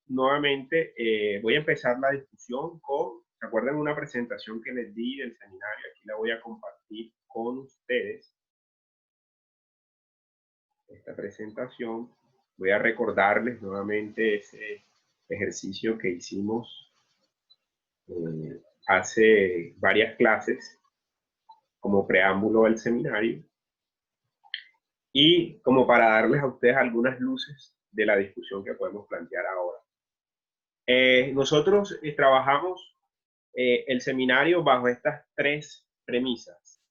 nuevamente, voy a empezar la discusión con, ¿se acuerdan una presentación que les di del seminario? Aquí la voy a compartir con ustedes. Esta presentación, voy a recordarles nuevamente ese ejercicio que hicimos hace varias clases como preámbulo al seminario y como para darles a ustedes algunas luces de la discusión que podemos plantear ahora. Nosotros trabajamos el seminario bajo estas tres premisas.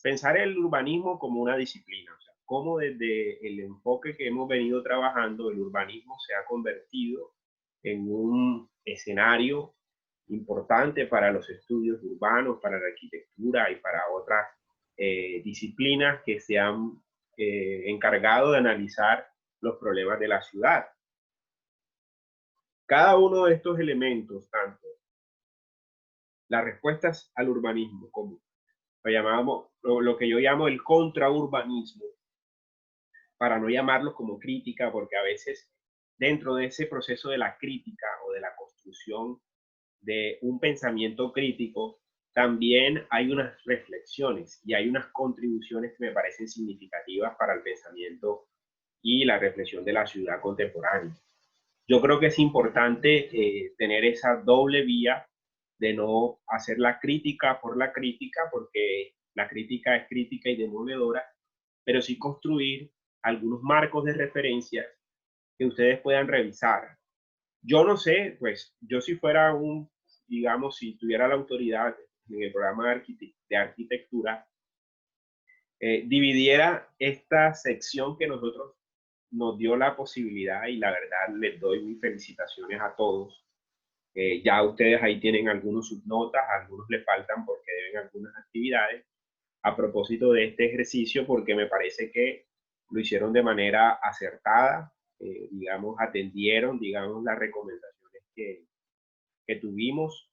Pensar el urbanismo como una disciplina, o sea, cómo desde el enfoque que hemos venido trabajando, el urbanismo se ha convertido en un escenario importante para los estudios urbanos, para la arquitectura y para otras disciplinas que se han encargado de analizar los problemas de la ciudad. Cada uno de estos elementos, tanto las respuestas al urbanismo como lo que yo llamo el contraurbanismo, para no llamarlo como crítica, porque a veces dentro de ese proceso de la crítica o de la construcción de un pensamiento crítico, también hay unas reflexiones y hay unas contribuciones que me parecen significativas para el pensamiento y la reflexión de la ciudad contemporánea. Yo creo que es importante tener esa doble vía de no hacer la crítica por la crítica, porque la crítica es crítica y demoledora, pero sí construir algunos marcos de referencia que ustedes puedan revisar. Yo no sé, pues yo si fuera digamos, si tuviera la autoridad en el programa de arquitectura, dividiera esta sección que nosotros nos dio la posibilidad, y la verdad les doy mis felicitaciones a todos. Ya ustedes ahí tienen algunos subnotas, algunos les faltan porque deben algunas actividades a propósito de este ejercicio, porque me parece que lo hicieron de manera acertada, digamos, atendieron, digamos, las recomendaciones que tuvimos.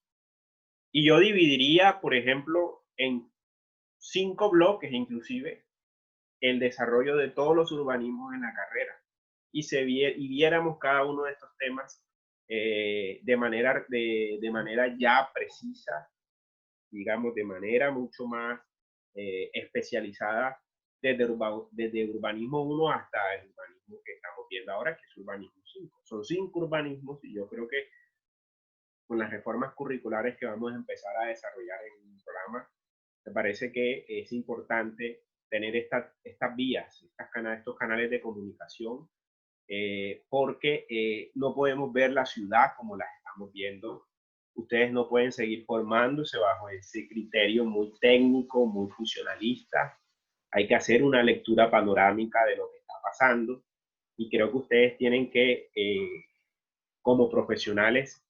Y yo dividiría, por ejemplo, en 5 bloques inclusive el desarrollo de todos los urbanismos en la carrera y viéramos cada uno de estos temas de manera ya precisa, digamos, de manera mucho más especializada desde urbanismo 1 hasta el urbanismo que estamos viendo ahora, que es urbanismo 5. Son 5 urbanismos y yo creo que con las reformas curriculares que vamos a empezar a desarrollar en el programa, me parece que es importante tener estas vías, estos canales de comunicación, porque no podemos ver la ciudad como la estamos viendo. Ustedes no pueden seguir formándose bajo ese criterio muy técnico, muy funcionalista. Hay que hacer una lectura panorámica de lo que está pasando y creo que ustedes tienen que, como profesionales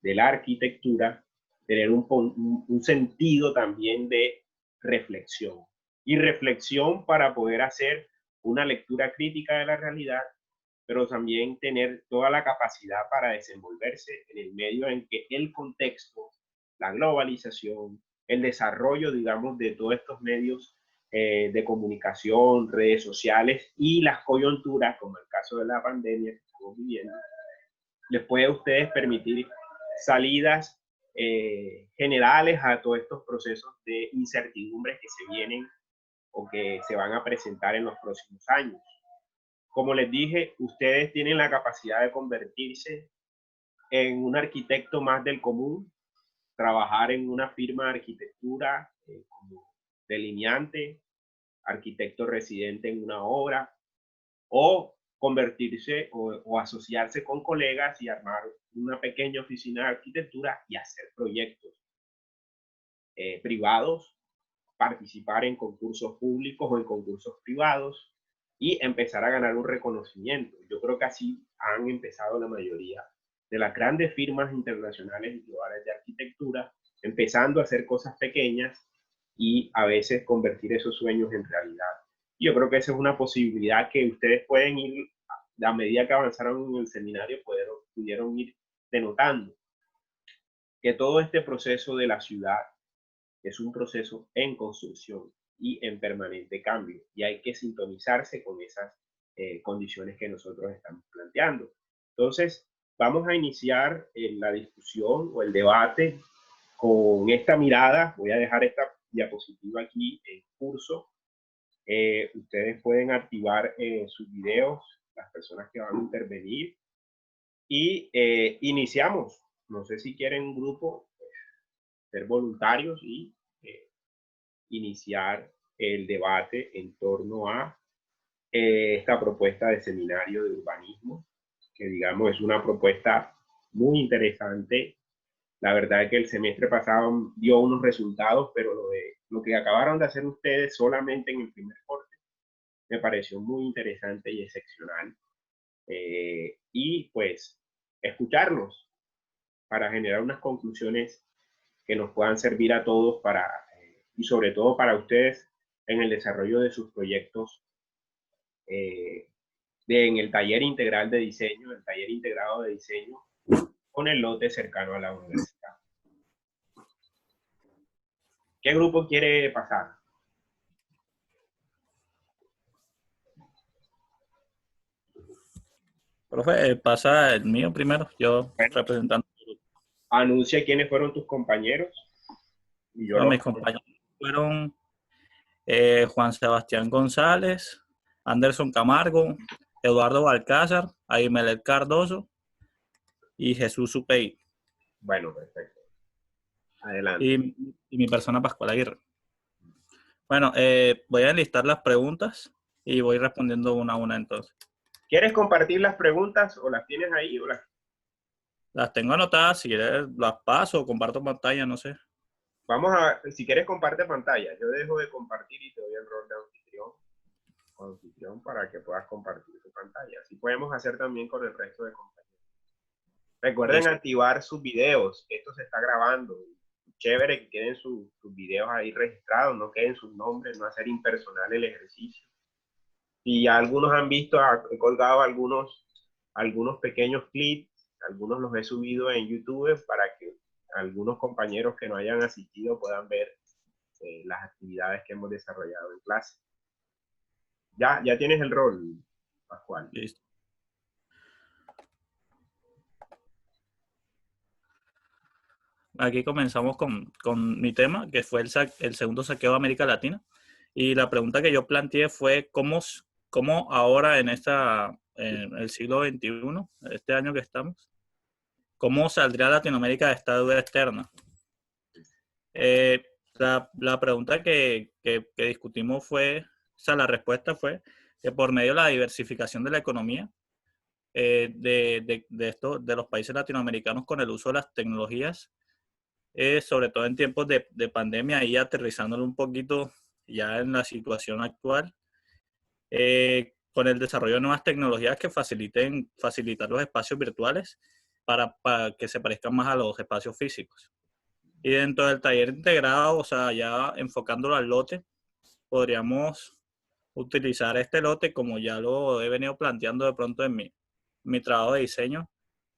de la arquitectura, tener un sentido también de reflexión. Y reflexión para poder hacer una lectura crítica de la realidad, pero también tener toda la capacidad para desenvolverse en el medio en que el contexto, la globalización, el desarrollo, digamos, de todos estos medios de comunicación, redes sociales y las coyunturas, como el caso de la pandemia que estamos viviendo, les puede a ustedes permitir salidas generales a todos estos procesos de incertidumbres que se vienen o que se van a presentar en los próximos años. Como les dije, ustedes tienen la capacidad de convertirse en un arquitecto más del común, trabajar en una firma de arquitectura como delineante, arquitecto residente en una obra, o convertirse o asociarse con colegas y armar una pequeña oficina de arquitectura y hacer proyectos privados, participar en concursos públicos o en concursos privados y empezar a ganar un reconocimiento. Yo creo que así han empezado la mayoría de las grandes firmas internacionales y globales de arquitectura, empezando a hacer cosas pequeñas y a veces convertir esos sueños en realidad. Yo creo que esa es una posibilidad que ustedes pueden ir, a medida que avanzaron en el seminario, pudieron ir denotando que todo este proceso de la ciudad es un proceso en construcción y en permanente cambio, y hay que sintonizarse con esas condiciones que nosotros estamos planteando. Entonces, vamos a iniciar la discusión o el debate con esta mirada. Voy a dejar esta diapositiva aquí en curso. Ustedes pueden activar sus videos, las personas que van a intervenir, y iniciamos. No sé si quieren un grupo, ser voluntarios y iniciar el debate en torno a esta propuesta de seminario de urbanismo, que digamos es una propuesta muy interesante. La verdad es que el semestre pasado dio unos resultados, pero lo que acabaron de hacer ustedes solamente en el primer corte me pareció muy interesante y excepcional. Y pues escucharlos para generar unas conclusiones que nos puedan servir a todos para, y sobre todo para ustedes en el desarrollo de sus proyectos en el taller integral de diseño, el taller integrado de diseño, con el lote cercano a la universidad. ¿Qué grupo quiere pasar? Profe, pasa el mío primero, yo Bueno, representando. anuncia quiénes fueron tus compañeros. Y yo Bueno, los... mis compañeros fueron Juan Sebastián González, Anderson Camargo, Eduardo Balcázar, Aimelet Cardoso y Jesús Supey. Bueno, perfecto. Adelante. Y mi persona Pascual Aguirre. Bueno, voy a enlistar las preguntas y voy respondiendo una a una entonces. ¿Quieres compartir las preguntas o las tienes ahí? O Las tengo anotadas, si quieres las paso o comparto pantalla, no sé. Vamos a, si quieres comparte pantalla. Yo dejo de compartir y te doy el rol de anfitrión para que puedas compartir tu pantalla. Así podemos hacer también con el resto de compañeros. Recuerden Listo. activar sus videos. Esto se está grabando. Chévere que queden sus videos ahí registrados, no queden sus nombres, no hacer impersonal el ejercicio. Y ya algunos han visto, he colgado algunos pequeños clips, algunos los he subido en YouTube para que algunos compañeros que no hayan asistido puedan ver las actividades que hemos desarrollado en clase. Ya tienes el rol, Pascual. Listo. Aquí comenzamos con mi tema, que fue el segundo saqueo de América Latina. Y la pregunta que yo planteé fue cómo ahora en el siglo XXI, este año que estamos, cómo saldría Latinoamérica de esta deuda externa. La pregunta que discutimos fue, o sea, la respuesta fue que por medio de la diversificación de la economía de los países latinoamericanos con el uso de las tecnologías, sobre todo en tiempos de pandemia y aterrizándolo un poquito ya en la situación actual, con el desarrollo de nuevas tecnologías que facilitar los espacios virtuales para que se parezcan más a los espacios físicos. Y dentro del taller integrado, o sea, ya enfocándolo al lote, podríamos utilizar este lote como ya lo he venido planteando de pronto en mi trabajo de diseño,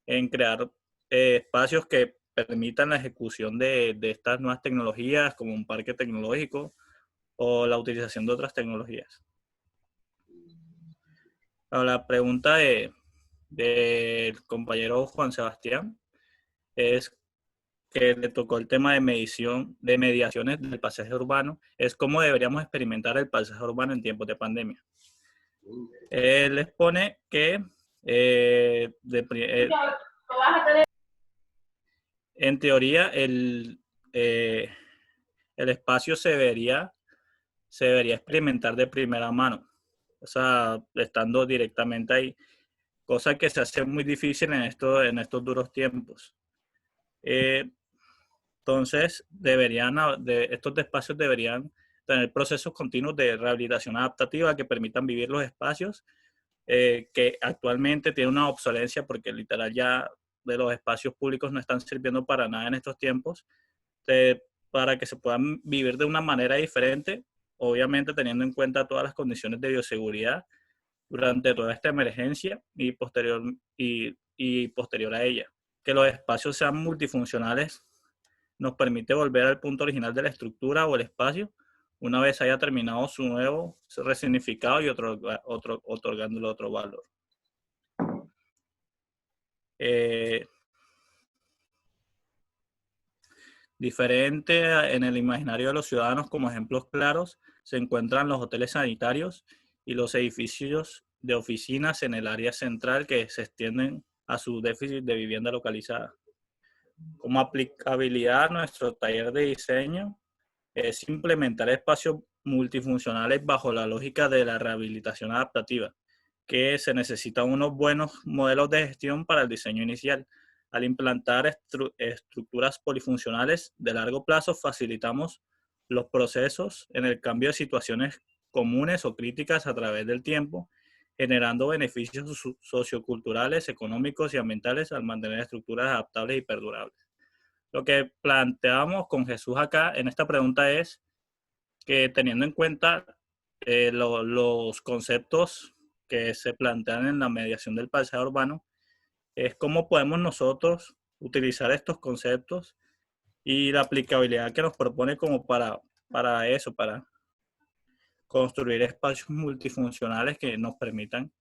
en crear espacios que permitan la ejecución de estas nuevas tecnologías, como un parque tecnológico o la utilización de otras tecnologías. Ahora, la pregunta del compañero Juan Sebastián es que le tocó el tema de mediaciones del paisaje urbano, es cómo deberíamos experimentar el paisaje urbano en tiempos de pandemia. Él expone que en teoría el espacio se debería experimentar de primera mano, o sea, estando directamente ahí, cosa que se hace muy difícil en estos duros tiempos. Entonces, estos espacios deberían tener procesos continuos de rehabilitación adaptativa que permitan vivir los espacios que actualmente tienen una obsolencia porque literal ya de los espacios públicos no están sirviendo para nada en estos tiempos, para que se puedan vivir de una manera diferente, obviamente teniendo en cuenta todas las condiciones de bioseguridad durante toda esta emergencia y posterior a ella. Que los espacios sean multifuncionales nos permite volver al punto original de la estructura o el espacio una vez haya terminado su nuevo resignificado y otorgándole otro valor. Diferente en el imaginario de los ciudadanos, como ejemplos claros, se encuentran los hoteles sanitarios y los edificios de oficinas en el área central que se extienden a su déficit de vivienda localizada. Como aplicabilidad a nuestro taller de diseño es implementar espacios multifuncionales bajo la lógica de la rehabilitación adaptativa, que se necesitan unos buenos modelos de gestión para el diseño inicial. Al implantar estructuras polifuncionales de largo plazo, facilitamos los procesos en el cambio de situaciones comunes o críticas a través del tiempo, generando beneficios socioculturales, económicos y ambientales al mantener estructuras adaptables y perdurables. Lo que planteamos con Jesús acá en esta pregunta es que teniendo en cuenta los conceptos que se plantean en la mediación del paisaje urbano, es cómo podemos nosotros utilizar estos conceptos y la aplicabilidad que nos propone como para eso, para construir espacios multifuncionales que nos permitan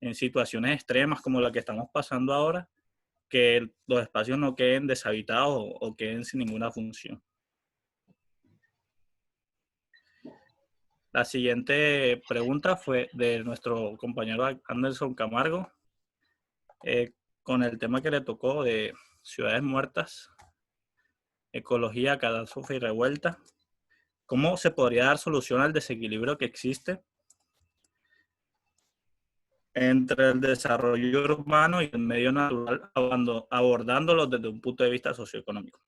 en situaciones extremas como la que estamos pasando ahora, que los espacios no queden deshabitados o queden sin ninguna función. La siguiente pregunta fue de nuestro compañero Anderson Camargo, con el tema que le tocó de ciudades muertas, ecología, catástrofe y revuelta. ¿Cómo se podría dar solución al desequilibrio que existe entre el desarrollo urbano y el medio natural, abordándolo desde un punto de vista socioeconómico?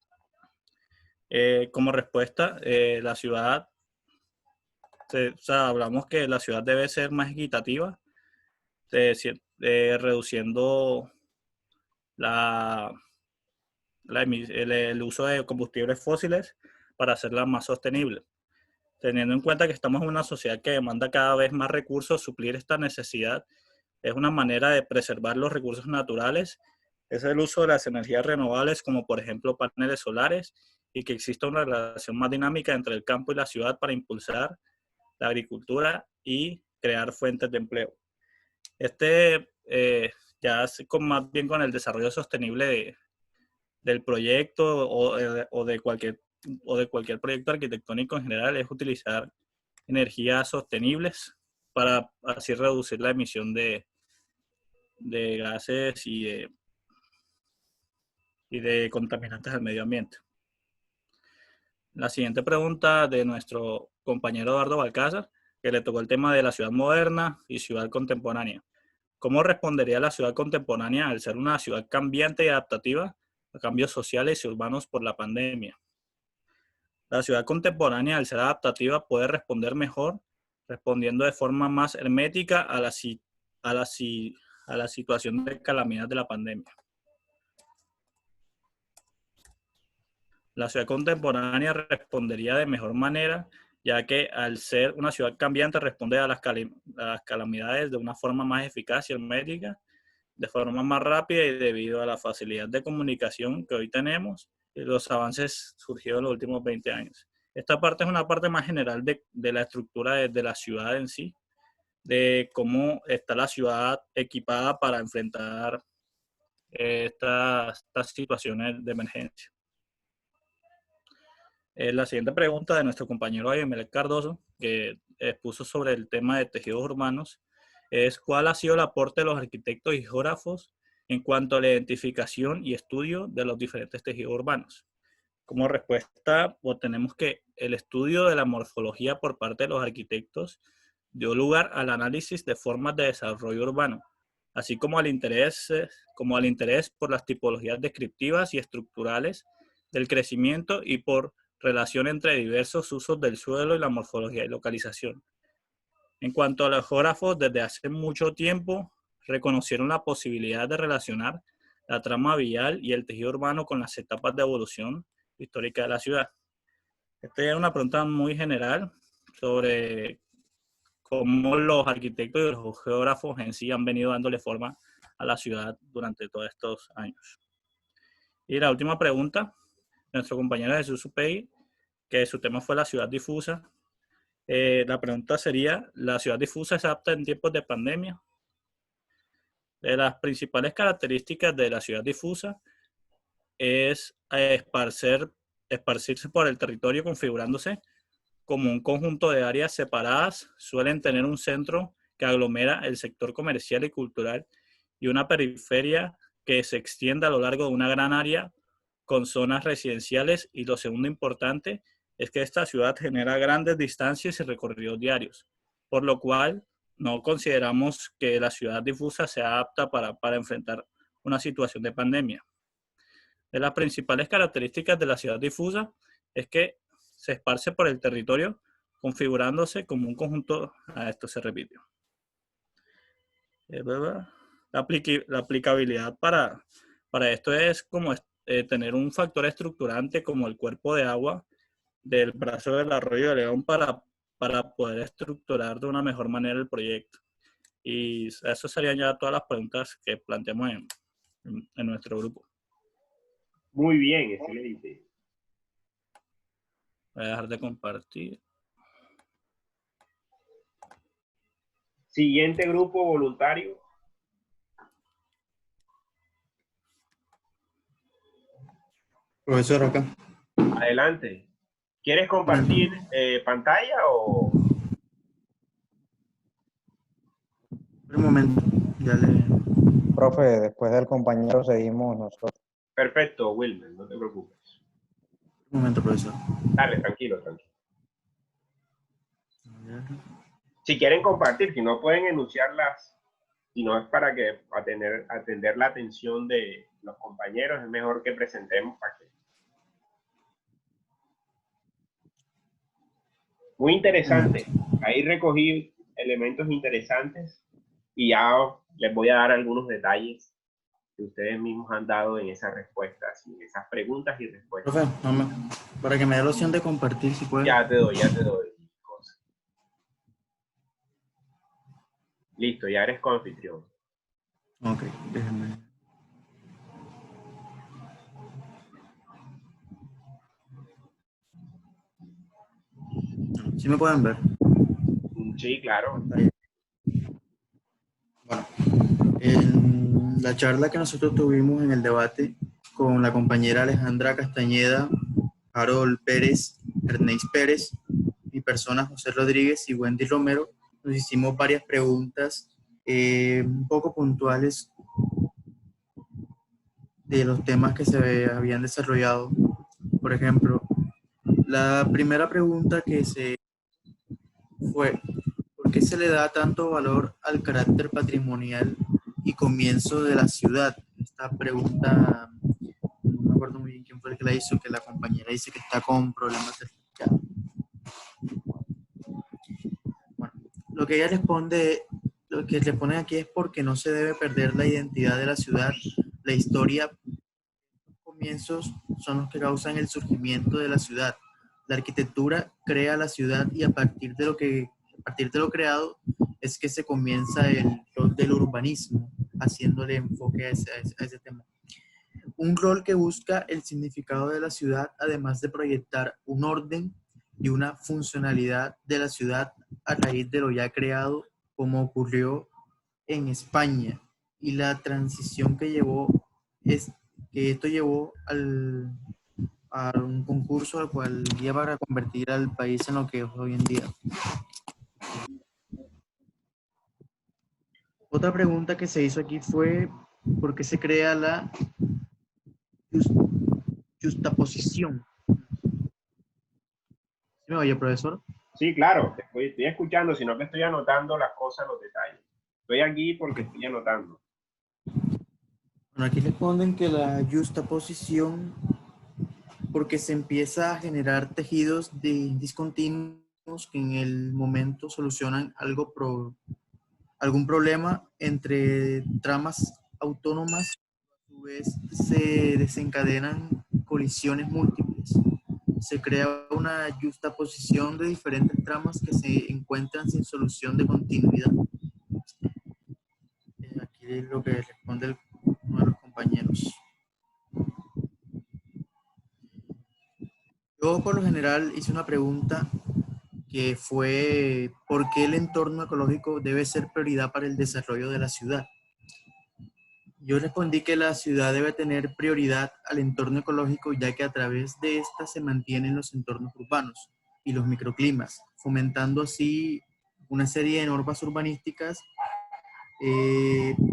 Como respuesta, la ciudad, hablamos que la ciudad debe ser más equitativa, reduciendo el uso de combustibles fósiles para hacerla más sostenible. Teniendo en cuenta que estamos en una sociedad que demanda cada vez más recursos, suplir esta necesidad es una manera de preservar los recursos naturales, es el uso de las energías renovables como por ejemplo paneles solares y que exista una relación más dinámica entre el campo y la ciudad para impulsar la agricultura y crear fuentes de empleo. Ya más bien con el desarrollo sostenible del proyecto o de cualquier proyecto arquitectónico en general es utilizar energías sostenibles para así reducir la emisión de gases y de contaminantes al medio ambiente. La siguiente pregunta de nuestro compañero Eduardo Balcázar, que le tocó el tema de la ciudad moderna y ciudad contemporánea. ¿Cómo respondería la ciudad contemporánea al ser una ciudad cambiante y adaptativa a cambios sociales y urbanos por la pandemia? La ciudad contemporánea, al ser adaptativa, puede responder mejor, respondiendo de forma más hermética a la situación de calamidad de la pandemia. La ciudad contemporánea respondería de mejor manera, ya que al ser una ciudad cambiante responde a las calamidades de una forma más eficaz y hermética, de forma más rápida y debido a la facilidad de comunicación que hoy tenemos y los avances surgidos en los últimos 20 años. Esta parte es una parte más general de la estructura de la ciudad en sí, de cómo está la ciudad equipada para enfrentar estas situaciones de emergencia. La siguiente pregunta de nuestro compañero Aymeric Cardoso, que expuso sobre el tema de tejidos urbanos, es ¿cuál ha sido el aporte de los arquitectos y geógrafos en cuanto a la identificación y estudio de los diferentes tejidos urbanos? Como respuesta, obtenemos que el estudio de la morfología por parte de los arquitectos dio lugar al análisis de formas de desarrollo urbano, así como al interés por las tipologías descriptivas y estructurales del crecimiento y por relación entre diversos usos del suelo y la morfología y localización. En cuanto a los geógrafos, desde hace mucho tiempo reconocieron la posibilidad de relacionar la trama vial y el tejido urbano con las etapas de evolución histórica de la ciudad. Esta es una pregunta muy general sobre cómo los arquitectos y los geógrafos en sí han venido dándole forma a la ciudad durante todos estos años. Y la última pregunta, nuestro compañero Jesús Upegui, que su tema fue la ciudad difusa. La pregunta sería, ¿la ciudad difusa es apta en tiempos de pandemia? De las principales características de la ciudad difusa es esparcirse por el territorio configurándose como un conjunto de áreas separadas. Suelen tener un centro que aglomera el sector comercial y cultural y una periferia que se extiende a lo largo de una gran área con zonas residenciales. Y lo segundo importante es que esta ciudad genera grandes distancias y recorridos diarios, por lo cual no consideramos que la ciudad difusa sea apta para enfrentar una situación de pandemia. De las principales características de la ciudad difusa es que se esparce por el territorio configurándose como un conjunto. Esto se repite. La aplicabilidad para esto es como tener un factor estructurante como el cuerpo de agua del brazo del arroyo de León para poder estructurar de una mejor manera el proyecto. Y eso serían ya todas las preguntas que planteamos en nuestro grupo. Muy bien, excelente. Voy a dejar de compartir. Siguiente grupo voluntario. Profesor, acá. Adelante. ¿Quieres compartir pantalla o...? Un momento, ya le... Profe, después del compañero seguimos nosotros. Perfecto, Wilmer, no te preocupes. Un momento, profesor. Dale, tranquilo, tranquilo. Si quieren compartir, si no pueden enunciarlas, si no es para que atender la atención de los compañeros, es mejor que presentemos para que... Muy interesante. Ahí recogí elementos interesantes y ya les voy a dar algunos detalles que ustedes mismos han dado en esas respuestas, en esas preguntas y respuestas. Profe, para que me dé la opción de compartir, si puede. Ya te doy. Listo, ya eres coanfitrión. Ok, déjenme. ¿Sí me pueden ver? Sí, claro. Bueno, en la charla que nosotros tuvimos en el debate con la compañera Alejandra Castañeda, Harold Pérez, Ernest Pérez, mi persona José Rodríguez y Wendy Romero, nos hicimos varias preguntas un poco puntuales de los temas que se habían desarrollado. Por ejemplo, la primera pregunta que se fue: ¿por qué se le da tanto valor al carácter patrimonial y comienzo de la ciudad? Esta pregunta, no me acuerdo muy bien quién fue el que la hizo, que la compañera dice que está con problemas de certificado. Bueno, lo que ella responde, lo que le ponen aquí es porque no se debe perder la identidad de la ciudad, la historia. Los comienzos son los que causan el surgimiento de la ciudad. La arquitectura crea la ciudad y a partir de lo creado es que se comienza el rol del urbanismo, haciéndole enfoque a ese tema. Un rol que busca el significado de la ciudad, además de proyectar un orden y una funcionalidad de la ciudad a raíz de lo ya creado, como ocurrió en España, y la transición que esto llevó a un concurso al cual lleva a convertir al país en lo que es hoy en día. Otra pregunta que se hizo aquí fue: ¿por qué se crea la justaposición? ¿Sí me oye, profesor? Sí, claro, estoy escuchando, sino que estoy anotando las cosas, los detalles. Estoy aquí porque estoy anotando. Bueno, aquí responden que la justaposición, porque se empieza a generar tejidos discontinuos que en el momento solucionan algún problema entre tramas autónomas, a su vez se desencadenan colisiones múltiples. Se crea una justaposición de diferentes tramas que se encuentran sin solución de continuidad. Aquí es lo que responde uno de los compañeros. Yo por lo general hice una pregunta que fue: ¿por qué el entorno ecológico debe ser prioridad para el desarrollo de la ciudad? Yo respondí que la ciudad debe tener prioridad al entorno ecológico, ya que a través de esta se mantienen los entornos urbanos y los microclimas, fomentando así una serie de normas urbanísticas.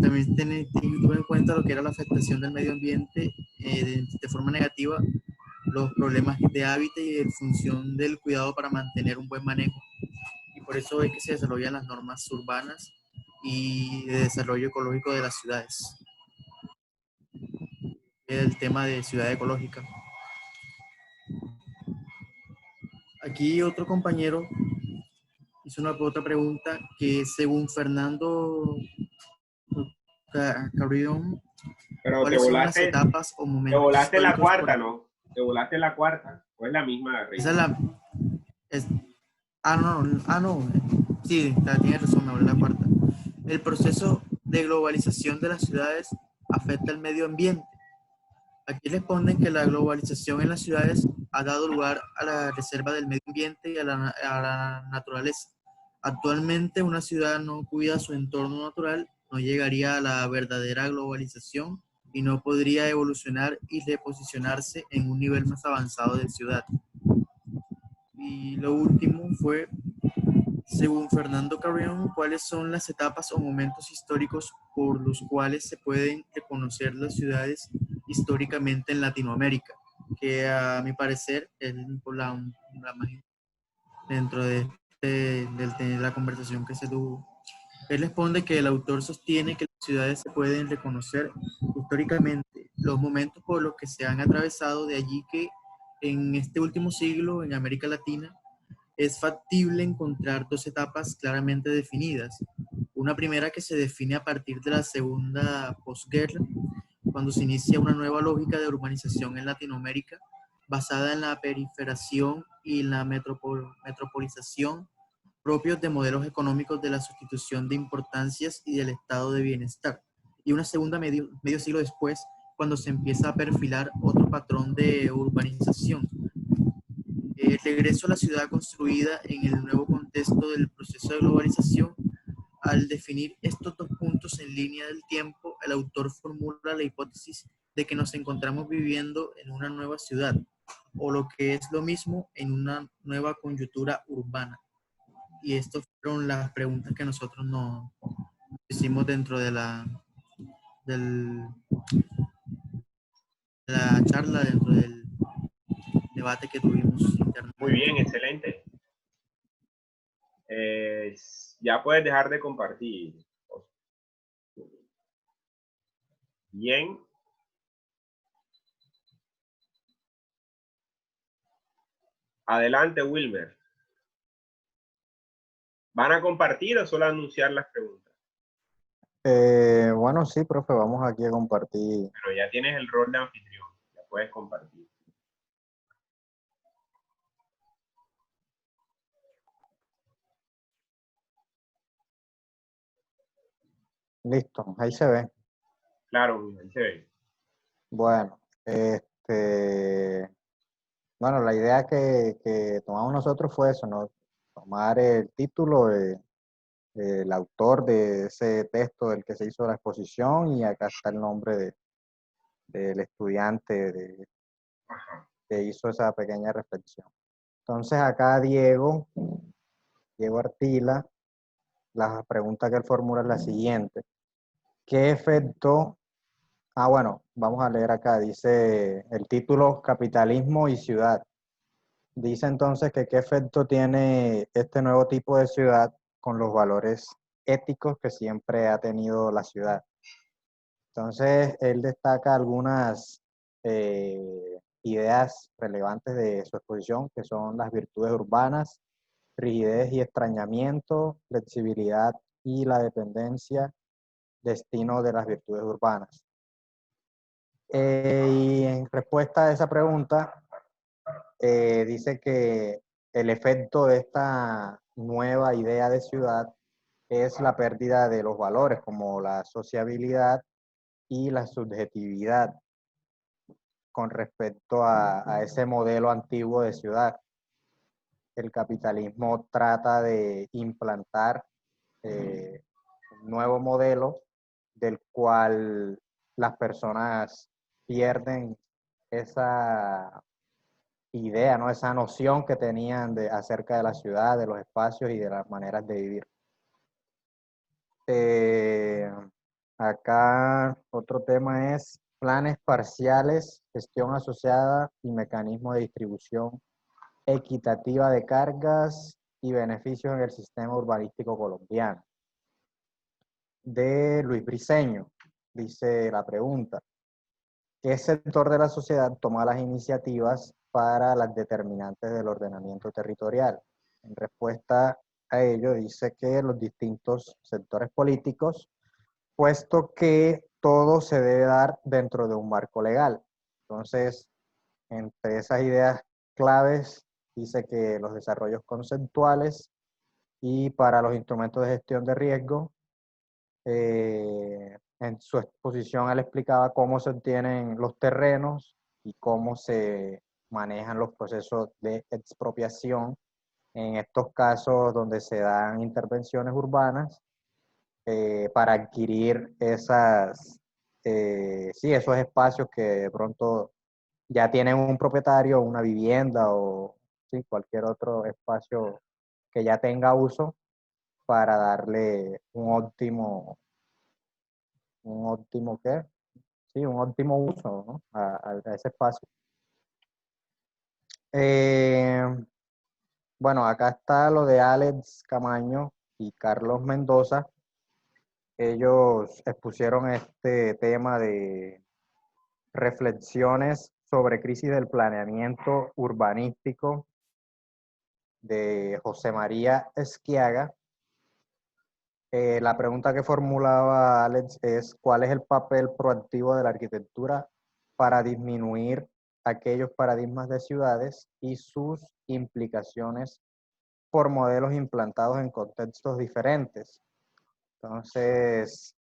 También tuve en cuenta lo que era la afectación del medio ambiente de forma negativa, los problemas de hábitat y de función del cuidado para mantener un buen manejo. Y por eso es que se desarrollan las normas urbanas y de desarrollo ecológico de las ciudades. El tema de ciudad ecológica. Aquí otro compañero hizo otra pregunta que según Fernando Carrión, Pero ¿cuáles son las etapas o te momentos volaste la históricos cuarta, ¿no? Te volaste la cuarta. ¿O es la misma, Rey? Esa es la... es- no. Sí, tienes razón, me volé la cuarta. El proceso de globalización de las ciudades afecta el medio ambiente. Aquí responden que la globalización en las ciudades ha dado lugar a la reserva del medio ambiente y a la naturaleza. Actualmente, una ciudad no cuida su entorno natural, no llegaría a la verdadera globalización y no podría evolucionar y reposicionarse en un nivel más avanzado de ciudad. Y lo último fue, según Fernando Carrión, ¿cuáles son las etapas o momentos históricos por los cuales se pueden reconocer las ciudades históricamente en Latinoamérica? Que a mi parecer es la más dentro de la conversación que se tuvo. Él responde que el autor sostiene que las ciudades se pueden reconocer históricamente los momentos por los que se han atravesado, de allí que en este último siglo en América Latina es factible encontrar dos etapas claramente definidas. Una primera que se define a partir de la segunda posguerra, cuando se inicia una nueva lógica de urbanización en Latinoamérica, basada en la periferación y la metropolización propios de modelos económicos de la sustitución de importancias y del estado de bienestar. Y una segunda medio siglo después, cuando se empieza a perfilar otro patrón de urbanización, el regreso a la ciudad construida en el nuevo contexto del proceso de globalización. Al definir estos dos puntos en línea del tiempo, el autor formula la hipótesis de que nos encontramos viviendo en una nueva ciudad, o lo que es lo mismo, en una nueva coyuntura urbana. Y estas fueron las preguntas que nosotros nos hicimos dentro del, de la charla, dentro del debate que tuvimos internamente. Muy bien, excelente. Ya puedes dejar de compartir. Bien. Adelante, Wilmer. ¿Van a compartir o solo anunciar las preguntas? Bueno, sí, profe, vamos aquí a compartir. Pero ya tienes el rol de anfitrión. Ya puedes compartir. Listo, ahí se ve. Claro, ahí se ve. Bueno, bueno, la idea que tomamos nosotros fue eso, ¿no? Tomar el título, el autor de ese texto del que se hizo la exposición, y acá está el nombre del estudiante que hizo esa pequeña reflexión. Entonces acá Diego Artila, la pregunta que él formula es la siguiente. ¿Qué efecto? Bueno, vamos a leer acá, dice el título Capitalismo y Ciudad. Dice entonces que qué efecto tiene este nuevo tipo de ciudad con los valores éticos que siempre ha tenido la ciudad. Entonces, él destaca algunas ideas relevantes de su exposición, que son las virtudes urbanas, rigidez y extrañamiento, flexibilidad y la dependencia, destino de las virtudes urbanas. Y en respuesta a esa pregunta, dice que el efecto de esta nueva idea de ciudad es la pérdida de los valores como la sociabilidad y la subjetividad con respecto a ese modelo antiguo de ciudad. El capitalismo trata de implantar un nuevo modelo del cual las personas pierden esa idea, ¿no? Esa noción que tenían acerca de la ciudad, de los espacios y de las maneras de vivir. Acá otro tema es planes parciales, gestión asociada y mecanismo de distribución equitativa de cargas y beneficios en el sistema urbanístico colombiano. De Luis Briceño, dice la pregunta: ¿qué sector de la sociedad toma las iniciativas para las determinantes del ordenamiento territorial? En respuesta a ello, dice que los distintos sectores políticos, puesto que todo se debe dar dentro de un marco legal. Entonces, entre esas ideas claves, dice que los desarrollos conceptuales y para los instrumentos de gestión de riesgo, en su exposición él explicaba cómo se obtienen los terrenos y cómo se manejan los procesos de expropiación en estos casos donde se dan intervenciones urbanas para adquirir esos espacios que de pronto ya tienen un propietario, una vivienda o sí, cualquier otro espacio que ya tenga uso para darle ¿qué? Sí, un óptimo uso, ¿no? a ese espacio. Bueno, acá está lo de Alex Camaño y Carlos Mendoza. Ellos expusieron este tema de reflexiones sobre crisis del planeamiento urbanístico de José María Esquiaga. La pregunta que formulaba Alex es: ¿cuál es el papel proactivo de la arquitectura para disminuir aquellos paradigmas de ciudades y sus implicaciones por modelos implantados en contextos diferentes? Entonces,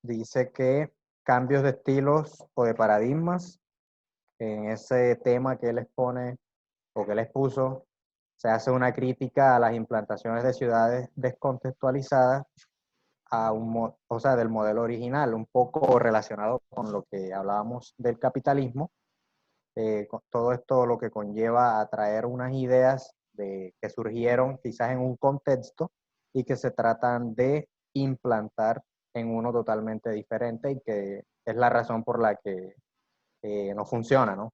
dice que cambios de estilos o de paradigmas, en ese tema que él expone o que él expuso, se hace una crítica a las implantaciones de ciudades descontextualizadas del modelo original, un poco relacionado con lo que hablábamos del capitalismo. Con todo esto lo que conlleva a traer unas ideas que surgieron quizás en un contexto y que se tratan de implantar en uno totalmente diferente, y que es la razón por la que no funciona, ¿no?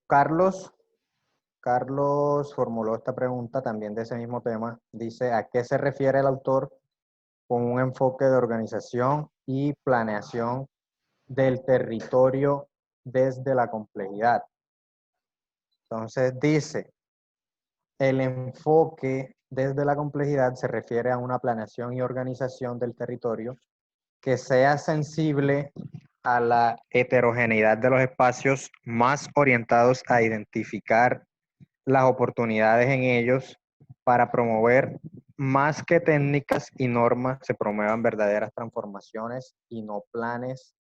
Carlos formuló esta pregunta también de ese mismo tema. Dice: ¿a qué se refiere el autor con un enfoque de organización y planeación del territorio desde la complejidad? Entonces dice: el enfoque desde la complejidad se refiere a una planeación y organización del territorio que sea sensible a la heterogeneidad de los espacios, más orientados a identificar las oportunidades en ellos para promover, más que técnicas y normas, se promuevan verdaderas transformaciones y no planes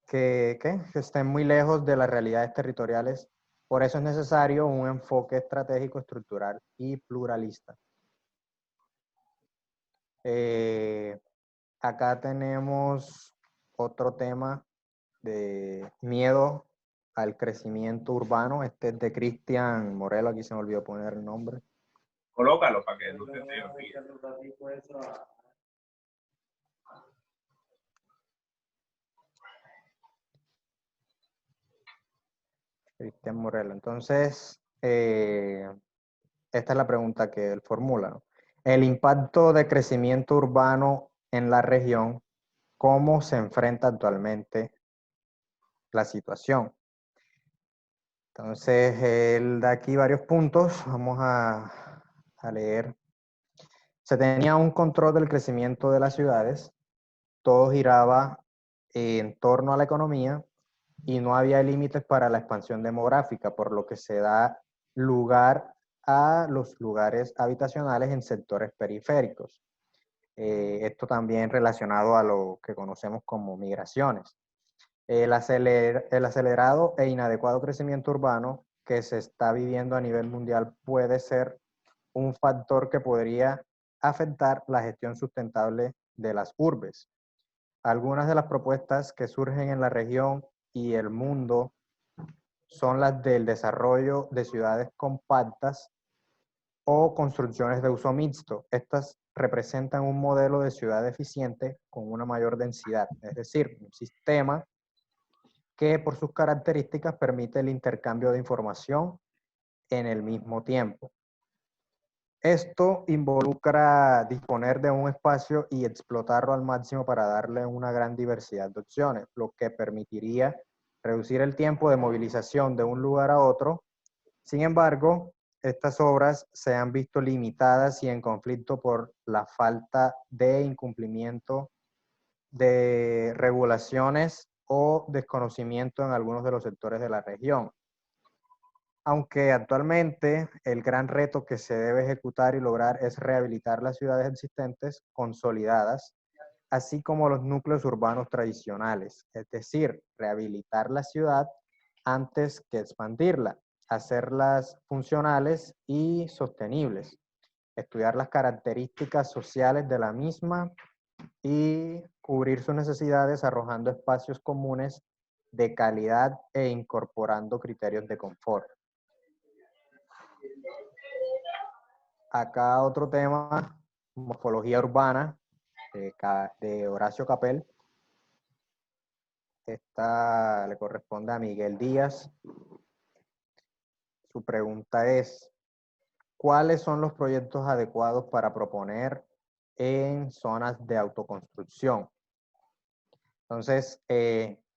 que estén muy lejos de las realidades territoriales. Por eso es necesario un enfoque estratégico, estructural y pluralista. Acá tenemos otro tema de miedo al crecimiento urbano. Este es de Cristian Morelo, aquí se me olvidó poner el nombre. Colócalo para que no te olvide. Cristian Morelo. Entonces, esta es la pregunta que él formula, ¿no? El impacto de crecimiento urbano en la región, ¿cómo se enfrenta actualmente la situación? Entonces, él da aquí varios puntos. Vamos a leer. Se tenía un control del crecimiento de las ciudades, todo giraba en torno a la economía y no había límites para la expansión demográfica, por lo que se da lugar a los lugares habitacionales en sectores periféricos. Esto también relacionado a lo que conocemos como migraciones. El acelerado e inadecuado crecimiento urbano que se está viviendo a nivel mundial puede ser un factor que podría afectar la gestión sustentable de las urbes. Algunas de las propuestas que surgen en la región y el mundo son las del desarrollo de ciudades compactas o construcciones de uso mixto. Estas representan un modelo de ciudad eficiente con una mayor densidad, es decir, un sistema que por sus características permite el intercambio de información en el mismo tiempo. Esto involucra disponer de un espacio y explotarlo al máximo para darle una gran diversidad de opciones, lo que permitiría reducir el tiempo de movilización de un lugar a otro. Sin embargo, estas obras se han visto limitadas y en conflicto por la falta de incumplimiento de regulaciones o desconocimiento en algunos de los sectores de la región. Aunque actualmente el gran reto que se debe ejecutar y lograr es rehabilitar las ciudades existentes consolidadas, así como los núcleos urbanos tradicionales, es decir, rehabilitar la ciudad antes que expandirla, hacerlas funcionales y sostenibles, estudiar las características sociales de la misma y cubrir sus necesidades arrojando espacios comunes de calidad e incorporando criterios de confort. Acá otro tema, morfología urbana, de Horacio Capel. Esta le corresponde a Miguel Díaz. Su pregunta es, ¿cuáles son los proyectos adecuados para proponer en zonas de autoconstrucción? Entonces,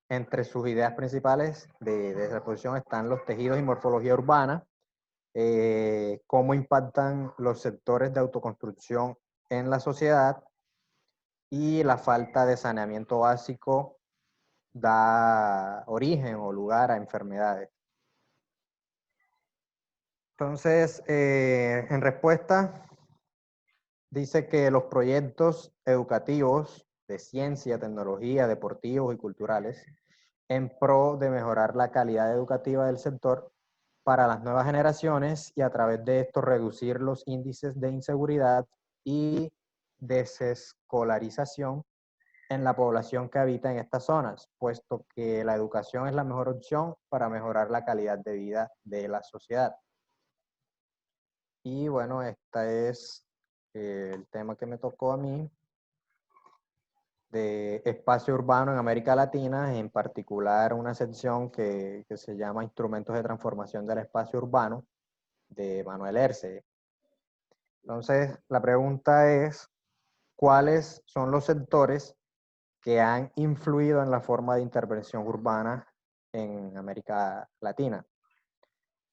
entre sus ideas principales de esa exposición están los tejidos y morfología urbana, cómo impactan los sectores de autoconstrucción en la sociedad y la falta de saneamiento básico da origen o lugar a enfermedades. Entonces, en respuesta, dice que los proyectos educativos de ciencia, tecnología, deportivos y culturales en pro de mejorar la calidad educativa del sector para las nuevas generaciones y a través de esto reducir los índices de inseguridad y desescolarización en la población que habita en estas zonas, puesto que la educación es la mejor opción para mejorar la calidad de vida de la sociedad. Y bueno, este es el tema que me tocó a mí, de espacio urbano en América Latina, en particular una sección que se llama Instrumentos de Transformación del Espacio Urbano, de Manuel Erce. Entonces, la pregunta es, ¿cuáles son los sectores que han influido en la forma de intervención urbana en América Latina?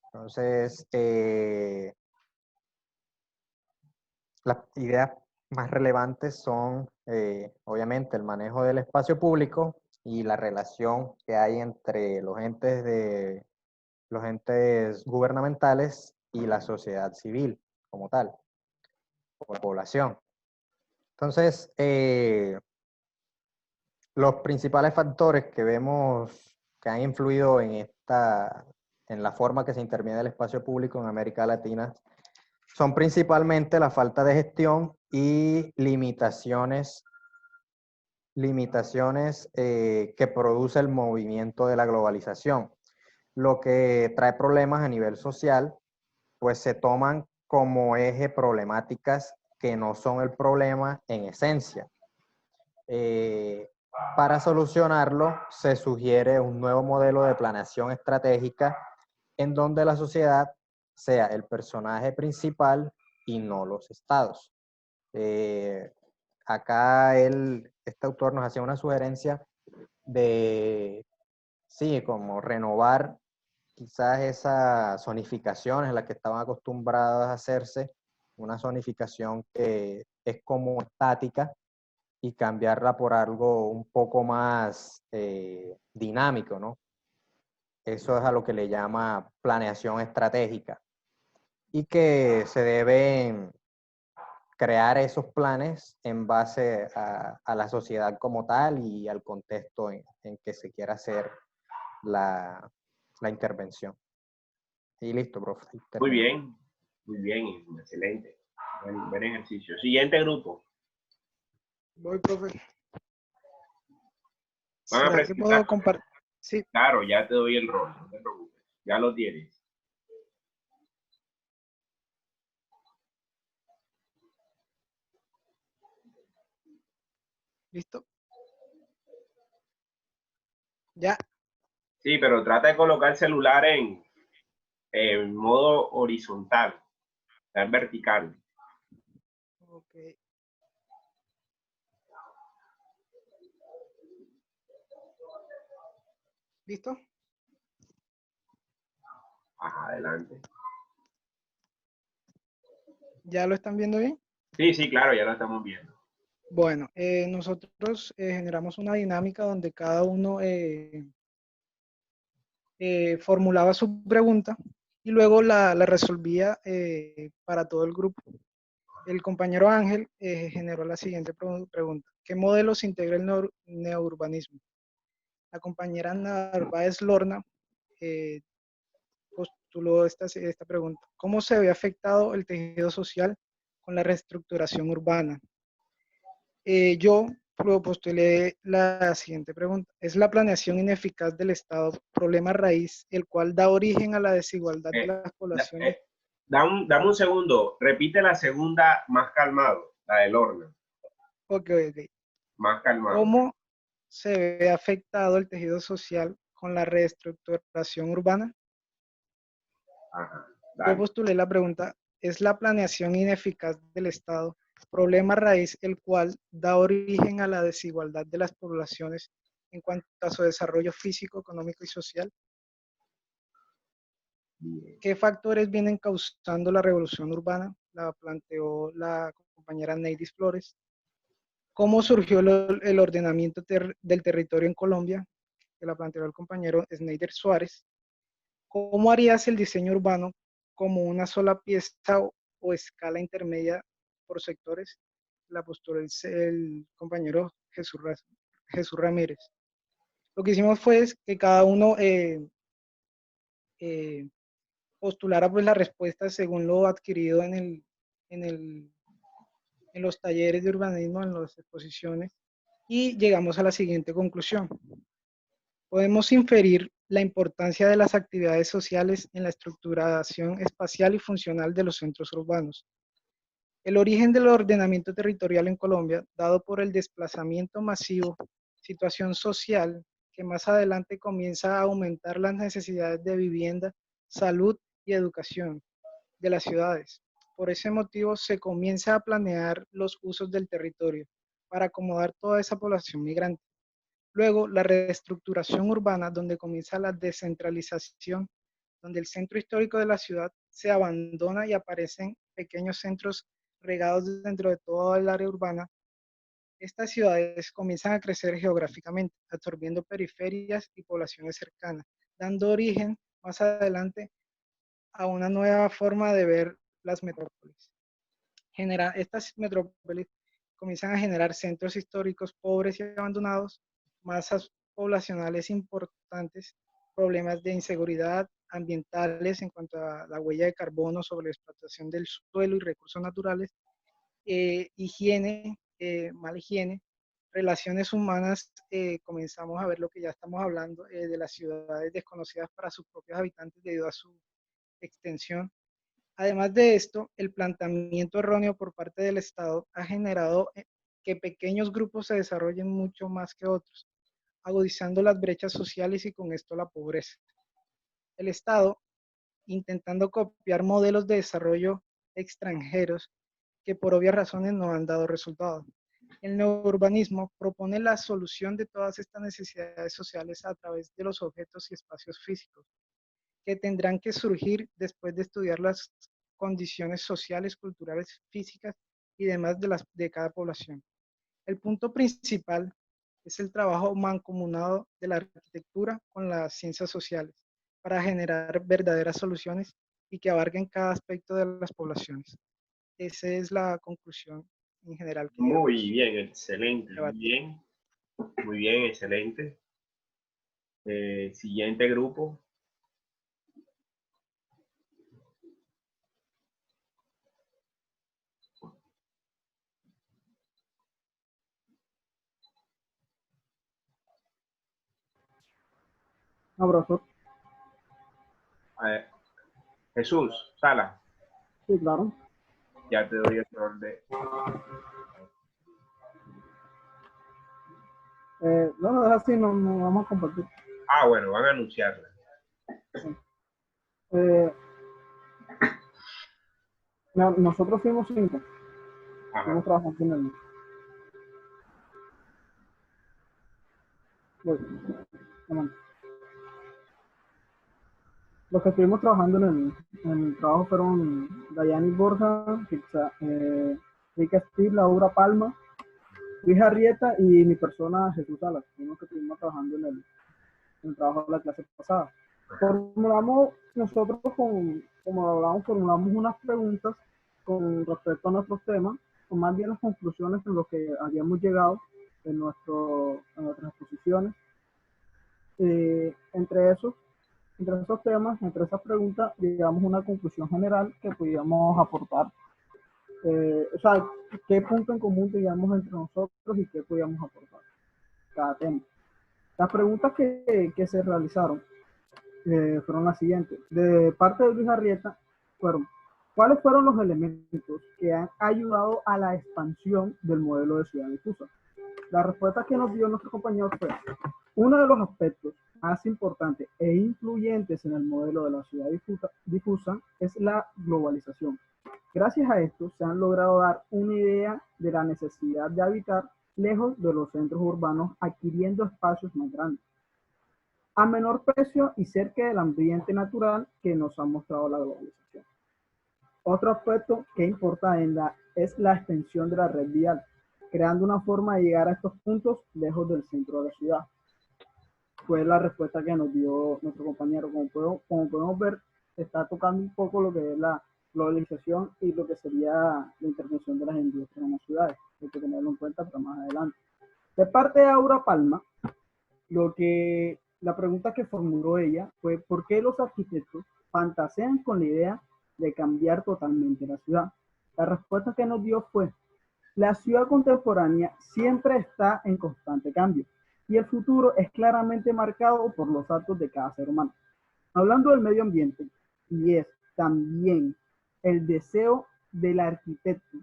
Entonces, las ideas más relevantes son, obviamente, el manejo del espacio público y la relación que hay entre los entes gubernamentales y la sociedad civil como tal, o la población. Entonces, los principales factores que vemos que han influido en la forma que se interviene el espacio público en América Latina son principalmente la falta de gestión y limitaciones que produce el movimiento de la globalización, lo que trae problemas a nivel social, pues se toman como eje problemáticas que no son el problema en esencia. Para solucionarlo, se sugiere un nuevo modelo de planeación estratégica en donde la sociedad sea el personaje principal y no los estados. Acá este autor nos hacía una sugerencia de, sí, como renovar quizás esas zonificaciones en las que estaban acostumbradas a hacerse, una zonificación que es como estática, y cambiarla por algo un poco más dinámico, ¿no? Eso es a lo que le llama planeación estratégica. Y que se deben crear esos planes en base a la sociedad como tal y al contexto en que se quiera hacer la intervención. Y listo, profe. Muy bien. Muy bien, excelente. Buen ejercicio. Siguiente grupo. Voy, profe. Van a ¿Será que presentar. puedo compartir? Sí, Claro, ya te doy el rol, no te preocupes. Ya lo tienes. listo. Ya, Sí, pero trata de colocar el celular en modo horizontal, está en vertical. ok. ¿Listo? Ajá, adelante. ¿Ya lo están viendo bien? Sí, sí, claro, ya lo estamos viendo. Bueno, nosotros generamos una dinámica donde cada uno formulaba su pregunta y luego la resolvía para todo el grupo. El compañero Ángel generó la siguiente pregunta. ¿Qué modelos integra el neourbanismo? La compañera Narváez Lorna eh, postuló esta pregunta. ¿Cómo se ve afectado el tejido social con la reestructuración urbana? Yo postulé la siguiente pregunta. ¿Es la planeación ineficaz del Estado problema raíz, el cual da origen a la desigualdad de Eh, las da- poblaciones? eh, dame un segundo, repite la segunda más calmado, la del horno, Ok, ok. más calmado. ¿Cómo se ve afectado el tejido social con la reestructuración urbana? Ajá, Yo dale. postulé la pregunta, ¿es la planeación ineficaz del Estado problema raíz el cual da origen a la desigualdad de las poblaciones en cuanto a su desarrollo físico, económico y social? Bien. ¿Qué factores vienen causando la revolución urbana? La planteó la compañera Neidis Flores. ¿Cómo surgió el ordenamiento del territorio en Colombia? Que la planteó el compañero Sneider Suárez. ¿Cómo harías el diseño urbano como una sola pieza o escala intermedia por sectores? La postuló el compañero Jesús Ramírez. Lo que hicimos fue que cada uno eh, postulara pues la respuesta según lo adquirido en, el, en los talleres de urbanismo, en las exposiciones, y llegamos a la siguiente conclusión. Podemos inferir la importancia de las actividades sociales en la estructuración espacial y funcional de los centros urbanos. El origen del ordenamiento territorial en Colombia, dado por el desplazamiento masivo, situación social que más adelante comienza a aumentar las necesidades de vivienda, salud y educación de las ciudades. Por ese motivo se comienza a planear los usos del territorio para acomodar toda esa población migrante. Luego, la reestructuración urbana, donde comienza la descentralización, donde el centro histórico de la ciudad se abandona y aparecen pequeños centros regados dentro de toda el área urbana. Estas ciudades comienzan a crecer geográficamente, absorbiendo periferias y poblaciones cercanas, dando origen más adelante a una nueva forma de ver las metrópolis. Estas metrópolis comienzan a generar centros históricos pobres y abandonados, masas poblacionales importantes, problemas de inseguridad ambientales en cuanto a la huella de carbono sobre la explotación del suelo y recursos naturales, higiene, mala higiene, relaciones humanas, comenzamos a ver lo que ya estamos hablando de las ciudades desconocidas para sus propios habitantes debido a su extensión. Además de esto, el planteamiento erróneo por parte del Estado ha generado que pequeños grupos se desarrollen mucho más que otros, agudizando las brechas sociales y con esto la pobreza. El Estado, intentando copiar modelos de desarrollo extranjeros que por obvias razones no han dado resultado. El neourbanismo propone la solución de todas estas necesidades sociales a través de los objetos y espacios físicos, que tendrán que surgir después de estudiar las condiciones sociales, culturales, físicas y demás de cada población. El punto principal es el trabajo mancomunado de la arquitectura con las ciencias sociales para generar verdaderas soluciones y que abarquen cada aspecto de las poblaciones. Esa es la conclusión en general que Muy llegamos bien, excelente, a debatir. muy bien, excelente. Siguiente grupo. Abrazo. A ver, Jesús, Sala, Sí, claro. ya te doy el rol de... No, es así, no vamos a compartir. Ah, bueno, van a anunciarla. Eh, nosotros fuimos 5. Ajá. Estamos trabajando en el... Bueno, los que estuvimos trabajando en el trabajo fueron Dayani Borja, Rica Steve, Laura Palma, Luis Arrieta y mi persona Jesús Salas, los que estuvimos trabajando en el trabajo de la clase pasada. Nosotros, como hablamos, formulamos unas preguntas con respecto a nuestros temas, o más bien las conclusiones en las que habíamos llegado en nuestras exposiciones. Entre esos temas, entre esas preguntas, llegamos a una conclusión general que podíamos aportar. O sea, qué punto en común teníamos entre nosotros y qué podíamos aportar cada tema. Las preguntas que se realizaron fueron las siguientes. De parte de Luis Arrieta, ¿cuáles fueron los elementos que han ayudado a la expansión del modelo de ciudad difusa? La respuesta que nos dio nuestro compañero fue: uno de los aspectos más importantes e influyentes en el modelo de la ciudad difusa es la globalización. Gracias a esto se han logrado dar una idea de la necesidad de habitar lejos de los centros urbanos, adquiriendo espacios más grandes, a menor precio y cerca del ambiente natural que nos ha mostrado la globalización. Otro aspecto que importa es la extensión de la red vial, creando una forma de llegar a estos puntos lejos del centro de la ciudad. Fue la respuesta que nos dio nuestro compañero. Como podemos ver, está tocando un poco lo que es la globalización y lo que sería la intervención de las industrias en las ciudades. Hay que tenerlo en cuenta para más adelante. De parte de Aura Palma, la pregunta que formuló ella fue: ¿por qué los arquitectos fantasean con la idea de cambiar totalmente la ciudad? La respuesta que nos dio fue: la ciudad contemporánea siempre está en constante cambio y el futuro es claramente marcado por los actos de cada ser humano. Hablando del medio ambiente, y es también el deseo del arquitecto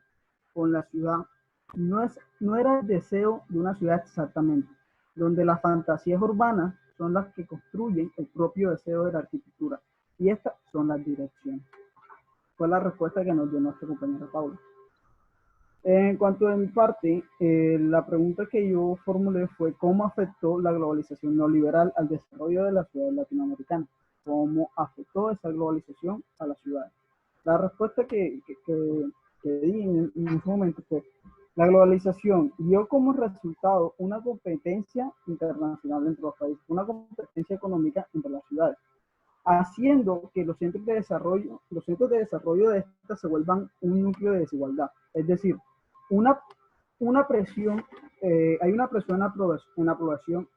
con la ciudad, no era el deseo de una ciudad exactamente, donde las fantasías urbanas son las que construyen el propio deseo de la arquitectura, y estas son las direcciones. Fue la respuesta que nos dio nuestra compañera Paula. En cuanto a mi parte, la pregunta que yo formulé fue: ¿cómo afectó la globalización neoliberal al desarrollo de las ciudades latinoamericanas? ¿Cómo afectó esa globalización a las ciudades? La respuesta que di en ese momento fue: la globalización dio como resultado una competencia internacional entre los países, una competencia económica entre las ciudades, haciendo que los centros de desarrollo de estas se vuelvan un núcleo de desigualdad. Es decir, una presión, hay una presión en la población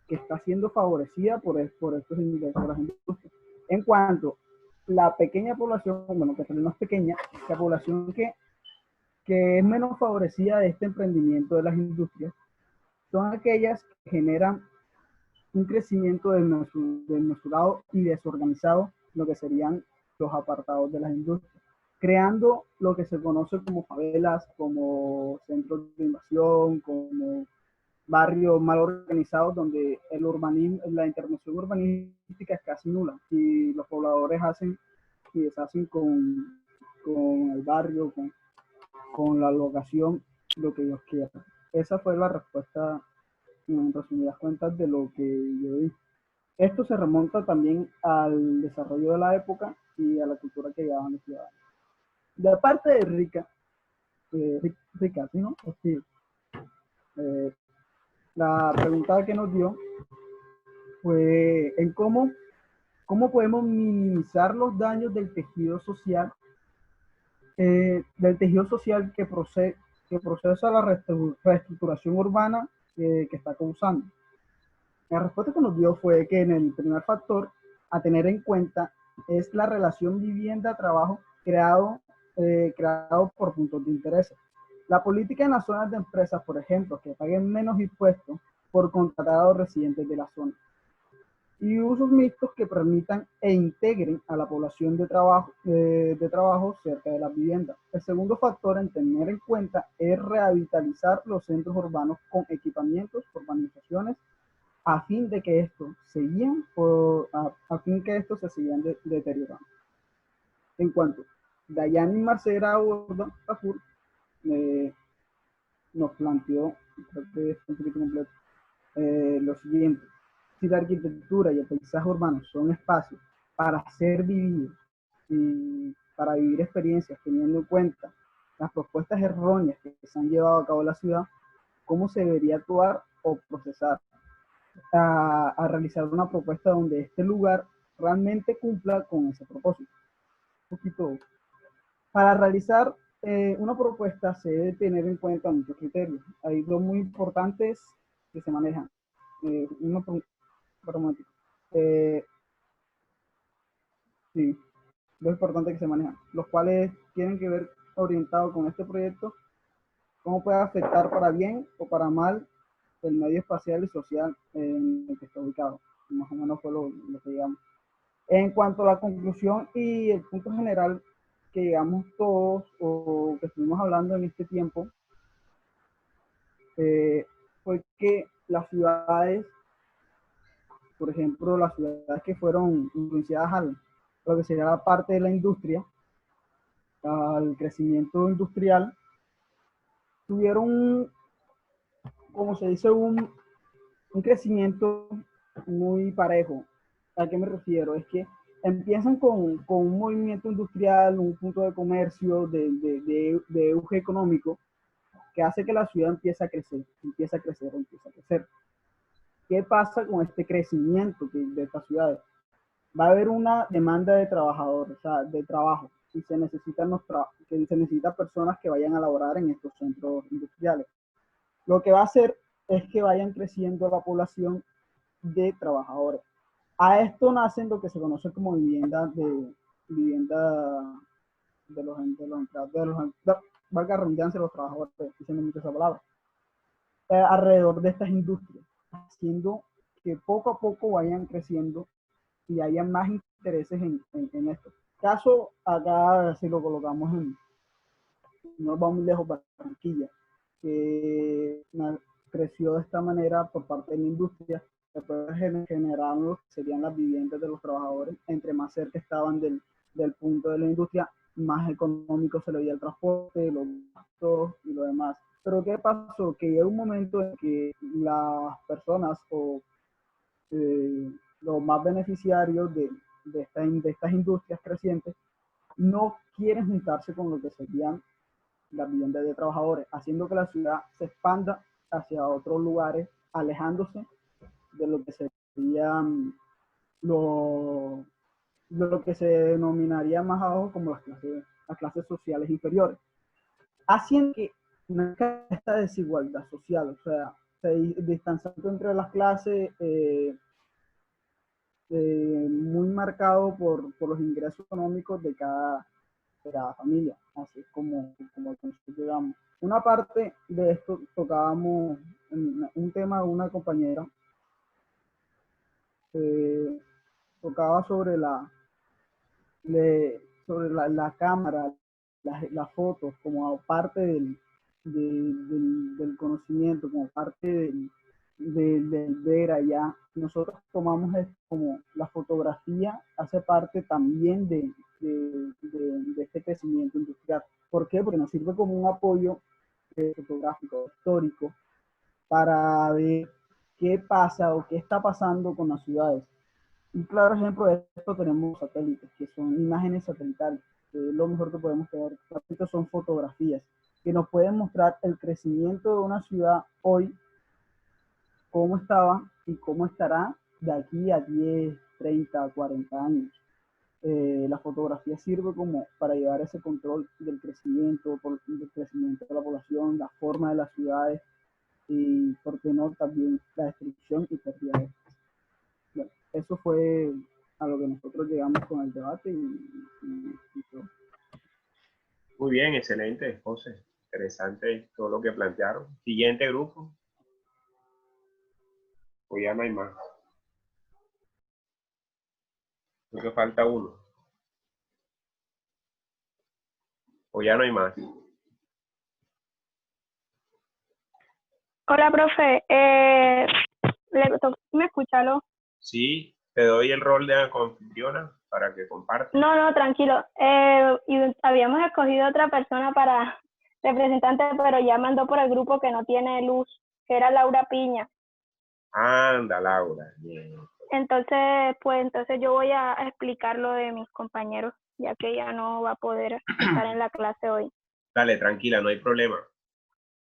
que está siendo favorecida por estos ingresos de las industrias. En cuanto la pequeña población, bueno, que no es pequeña, la población que es menos favorecida de este emprendimiento de las industrias, son aquellas que generan un crecimiento desmesurado y desorganizado, lo que serían los apartados de las industrias, creando lo que se conoce como favelas, como centros de invasión, como barrios mal organizados, donde la intervención urbanística es casi nula y los pobladores hacen y deshacen con el barrio, con la locación, lo que ellos quieran. Esa fue la respuesta, en resumidas cuentas, de lo que yo vi. Esto se remonta también al desarrollo de la época y a la cultura que llevaban los ciudadanos. De parte de Rica, ¿sí, no? Sí. La pregunta que nos dio fue en cómo podemos minimizar los daños del tejido social que procesa la reestructuración urbana que está causando. La respuesta que nos dio fue que en el primer factor a tener en cuenta es la relación vivienda-trabajo creado por puntos de interés. La política en las zonas de empresas, por ejemplo, que paguen menos impuestos por contratar a los residentes de la zona. y usos mixtos que permitan e integren a la población de trabajo cerca de las viviendas. El segundo factor en tener en cuenta es revitalizar los centros urbanos con equipamientos, urbanizaciones, a fin de que estos se sigan deteriorando. En cuanto Dayani Marcela Borda Tafur nos planteó, creo que es un poquito completo, lo siguiente: si la arquitectura y el paisaje urbano son espacios para ser vividos y para vivir experiencias teniendo en cuenta las propuestas erróneas que se han llevado a cabo en la ciudad, ¿cómo se debería actuar o procesar a realizar una propuesta donde este lugar realmente cumpla con ese propósito? Un poquito. Para realizar una propuesta se debe tener en cuenta muchos criterios. Hay dos muy importantes que se manejan. Uno por un momentito. Sí, dos importantes que se manejan, los cuales tienen que ver orientado con este proyecto, cómo puede afectar para bien o para mal el medio espacial y social en el que está ubicado. Más o menos fue lo que digamos. En cuanto a la conclusión y el punto general que llegamos todos o que estuvimos hablando en este tiempo, fue que las ciudades, por ejemplo, las ciudades que fueron influenciadas al lo que sería la parte de la industria, al crecimiento industrial, tuvieron, como se dice, un crecimiento muy parejo. ¿A qué me refiero? Es que empiezan con un movimiento industrial, un punto de comercio, de auge económico, que hace que la ciudad empiece a crecer, empieza a crecer, empieza a crecer. ¿Qué pasa con este crecimiento de estas ciudades? Va a haber una demanda de trabajadores, o sea, de trabajo, y se necesitan personas que vayan a laborar en estos centros industriales. Lo que va a hacer es que vayan creciendo la población de trabajadores. A esto nacen lo que se conoce como vivienda valga la redundancia, los trabajadores, diciendo mucho esa palabra, alrededor de estas industrias, haciendo que poco a poco vayan creciendo y haya más intereses en esto. Caso acá, si lo colocamos no vamos muy lejos, Barranquilla, que creció de esta manera por parte de la industria, después generaron lo que serían las viviendas de los trabajadores. Entre más cerca estaban del punto de la industria, más económico se le veía el transporte, los gastos y lo demás. Pero ¿qué pasó? Que llega un momento en que las personas o los más beneficiarios de estas industrias crecientes no quieren juntarse con lo que serían las viviendas de trabajadores, haciendo que la ciudad se expanda hacia otros lugares, alejándose de lo que serían lo que se denominaría más abajo como las clases sociales inferiores, haciendo que nazca esta desigualdad social, o sea, distanciando entre las clases, muy marcado por los ingresos económicos de cada familia, así es como llegamos. Una parte de esto tocábamos un tema de una compañera, tocaba sobre la cámara, las fotos como parte del conocimiento, como parte del ver allá. Nosotros tomamos esto como la fotografía hace parte también de este crecimiento industrial. ¿Por qué? Porque nos sirve como un apoyo fotográfico, histórico, para ver qué pasa o qué está pasando con las ciudades. Un claro ejemplo de esto tenemos satélites, que son imágenes satelitales, que es lo mejor que podemos tener. Estos son fotografías que nos pueden mostrar el crecimiento de una ciudad hoy, cómo estaba y cómo estará de aquí a 10, 30, 40 años. La fotografía sirve como para llevar ese control del crecimiento de la población, la forma de las ciudades y, por qué no, también la destrucción y pérdida de estas. Bueno, eso fue a lo que nosotros llegamos con el debate y todo. Muy bien, excelente, José. Interesante todo lo que plantearon. Siguiente grupo. O ya no hay más. Creo que falta uno. O ya no hay más. Hola, profe. ¿Me escucha, no? Sí, te doy el rol de anfitriona para que compartas. No, tranquilo. Y habíamos escogido otra persona para representante, pero ya mandó por el grupo que no tiene luz, que era Laura Piña. Anda, Laura. Bien. Entonces yo voy a explicar lo de mis compañeros, ya que ella no va a poder estar en la clase hoy. Dale, tranquila, no hay problema.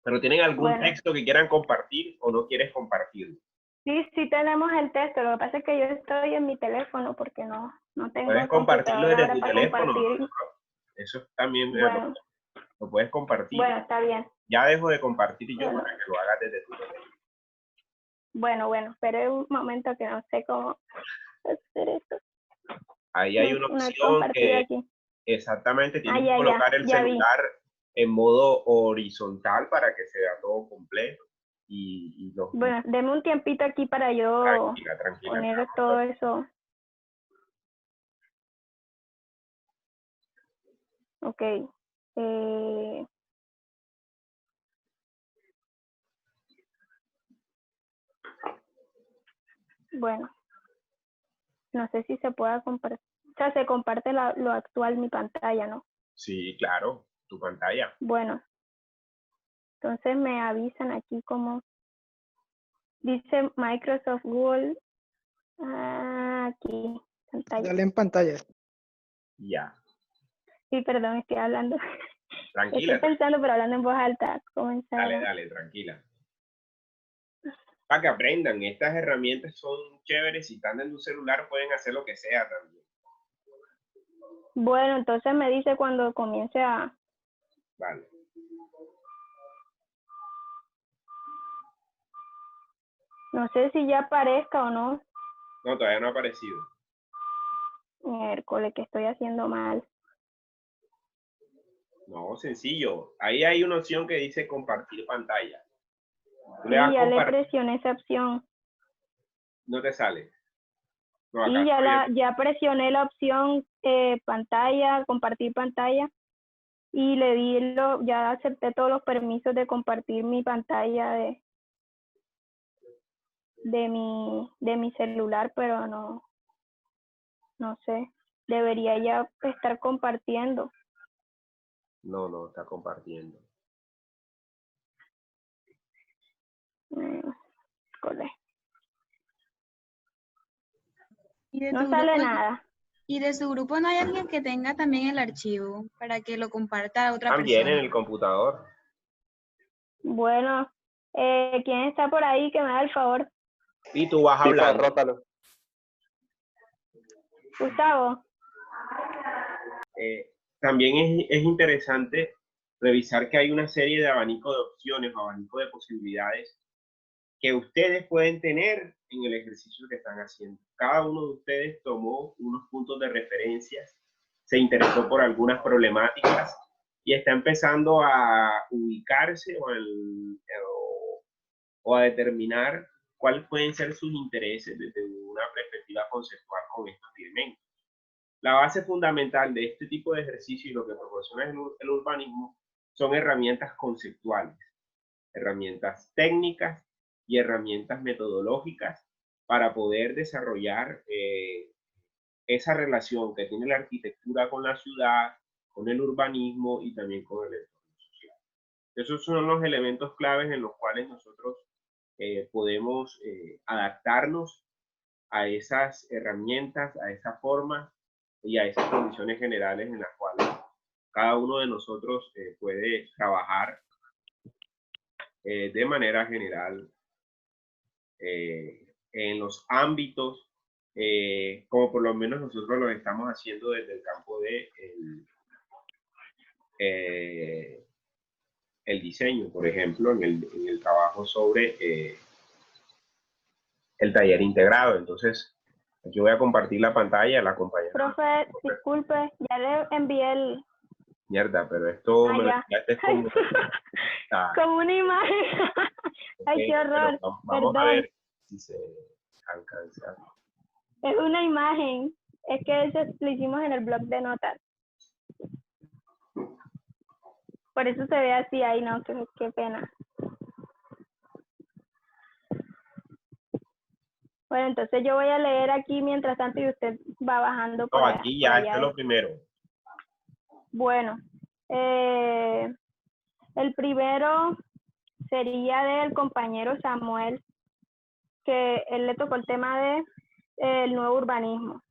¿Pero tienen algún Bueno. texto que quieran compartir o no quieres compartirlo? Sí tenemos el texto. Lo que pasa es que yo estoy en mi teléfono porque no tengo Puedes compartirlo computadora desde ahora tu para teléfono. compartir. Eso también Bueno, lo puedes compartir. bueno, está bien. Ya dejo de compartir yo Bueno. para que lo hagas desde tu teléfono. Bueno, pero un momento que no sé cómo hacer esto. Ahí hay una No he opción compartido que aquí. exactamente tienes que ya, colocar el ya vi. celular en modo horizontal para que se vea todo completo. Y los... Bueno, deme un tiempito aquí para yo Tranquila. poner todo eso. Ok. Bueno, no sé si se pueda compartir. O sea, se comparte lo actual mi pantalla, ¿no? Sí, claro, tu pantalla. Bueno, entonces me avisan aquí como dice Microsoft Google. Aquí, pantalla. Dale en pantalla. Ya. Sí, perdón, estoy hablando. Tranquila. Estoy pensando, pero hablando en voz alta. Comenzar. Dale, tranquila. Para que aprendan, estas herramientas son chéveres. Si están en tu celular, pueden hacer lo que sea también. Bueno, entonces me dice cuando comience a... Vale. No sé si ya aparezca o no. No, todavía no ha aparecido. Miércoles, que estoy haciendo mal. No, sencillo. Ahí hay una opción que dice compartir pantalla. Sí, ya le presioné esa opción. No te sale. No, Sí, ya presioné la opción pantalla, compartir pantalla. Y le di ya acepté todos los permisos de compartir mi pantalla de mi celular, pero no sé. Debería ya estar compartiendo. No está compartiendo. No sale nada. ¿Y de su grupo no hay alguien que tenga también el archivo para que lo comparta a otra También persona? en el computador. Bueno, ¿quién está por ahí que me da el favor? Y tú vas hablando. Rótalo. Gustavo. También es interesante revisar que hay una serie de abanico de opciones, abanico de posibilidades que ustedes pueden tener en el ejercicio que están haciendo. Cada uno de ustedes tomó unos puntos de referencias, se interesó por algunas problemáticas y está empezando a ubicarse o a determinar cuáles pueden ser sus intereses desde una perspectiva conceptual con estos elementos. La base fundamental de este tipo de ejercicio y lo que proporciona el urbanismo son herramientas conceptuales, herramientas técnicas y herramientas metodológicas para poder desarrollar esa relación que tiene la arquitectura con la ciudad, con el urbanismo y también con el entorno social. Esos son los elementos claves en los cuales nosotros podemos adaptarnos a esas herramientas, a esa forma y a esas condiciones generales en las cuales cada uno de nosotros puede trabajar de manera general en los ámbitos, como por lo menos nosotros lo estamos haciendo desde el campo de el diseño, por ejemplo, en el trabajo sobre el taller integrado. Entonces, yo voy a compartir la pantalla, la compañera. Profe, disculpe, ya le envié el... Mierda, pero esto me lo enviaste como... como una imagen. Ay, qué horror. Vamos a ver si se alcanza. Es una imagen. Es que eso lo hicimos en el blog de notas. Por eso se ve así ahí, no, qué pena. Bueno, entonces yo voy a leer aquí mientras tanto y usted va bajando por No, allá. aquí por ya, allá. esto es lo primero. Bueno, el primero sería del compañero Samuel, que él le tocó el tema de el nuevo urbanismo.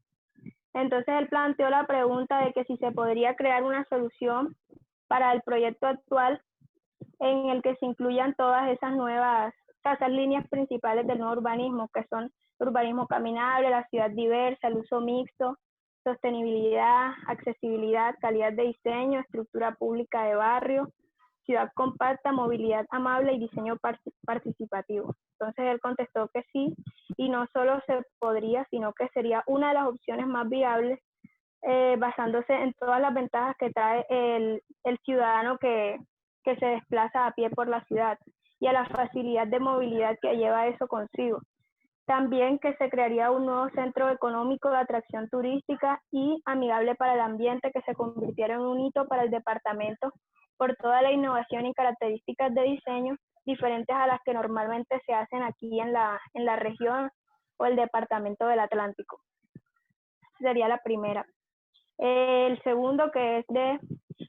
Entonces él planteó la pregunta de que si se podría crear una solución para el proyecto actual en el que se incluyan todas esas nuevas, esas líneas principales del nuevo urbanismo, que son urbanismo caminable, la ciudad diversa, el uso mixto, sostenibilidad, accesibilidad, calidad de diseño, estructura pública de barrio, ciudad compacta, movilidad amable y diseño participativo. Entonces él contestó que sí, y no solo se podría, sino que sería una de las opciones más viables, basándose en todas las ventajas que trae el ciudadano que se desplaza a pie por la ciudad y a la facilidad de movilidad que lleva eso consigo. También que se crearía un nuevo centro económico de atracción turística y amigable para el ambiente, que se convirtiera en un hito para el departamento por toda la innovación y características de diseño diferentes a las que normalmente se hacen aquí en la región o el departamento del Atlántico. Sería la primera. El segundo, que es de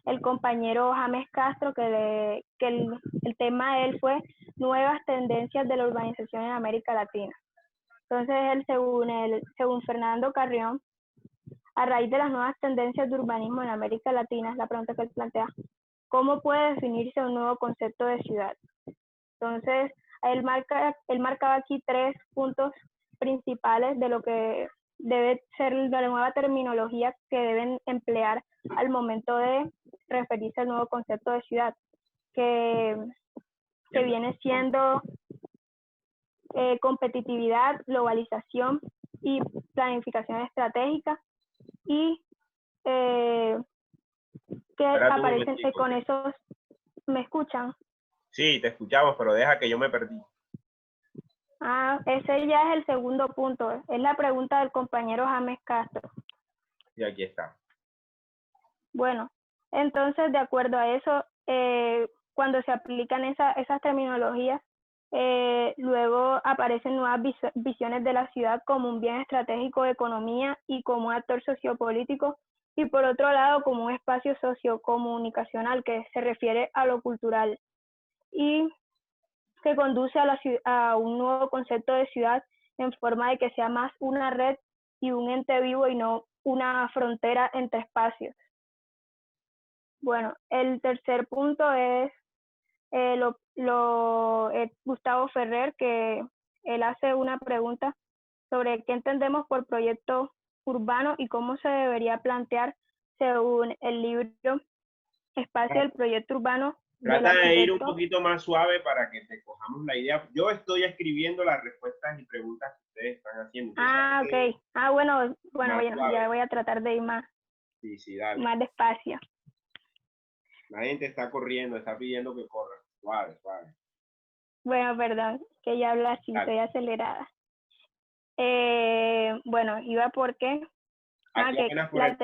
el compañero James Castro, que el tema de él fue nuevas tendencias de la urbanización en América Latina. Entonces, según Fernando Carrión, a raíz de las nuevas tendencias de urbanismo en América Latina, es la pregunta que él plantea, ¿cómo puede definirse un nuevo concepto de ciudad? Entonces, él marcaba aquí 3 puntos principales de lo que debe ser la nueva terminología que deben emplear al momento de referirse al nuevo concepto de ciudad, que viene siendo competitividad, globalización y planificación estratégica, y que Espérate un aparecen momentico. con esos. ¿Me escuchan? Sí, te escuchamos, pero deja que yo me perdí. Ese ya es el segundo punto. Es la pregunta del compañero James Castro. Y aquí está. Bueno, entonces, de acuerdo a eso, cuando se aplican esas terminologías, luego aparecen nuevas visiones de la ciudad como un bien estratégico de economía y como un actor sociopolítico, y por otro lado como un espacio sociocomunicacional que se refiere a lo cultural y que conduce a un nuevo concepto de ciudad en forma de que sea más una red y un ente vivo y no una frontera entre espacios. Bueno, el tercer punto es Gustavo Ferrer, que él hace una pregunta sobre qué entendemos por proyecto urbano y cómo se debería plantear según el libro Espacio del Proyecto Urbano del Trata de ir un arquitecto. poquito más suave para que te cojamos la idea. Yo estoy escribiendo las respuestas y preguntas que ustedes están haciendo. Ok. Bueno, ya voy a tratar de ir más Sí, dale. más despacio. La gente está corriendo, está pidiendo que corra. Suave. Bueno, perdón, que ya hablo así, Dale. estoy acelerada. Bueno, iba porque Aquí que apenas por la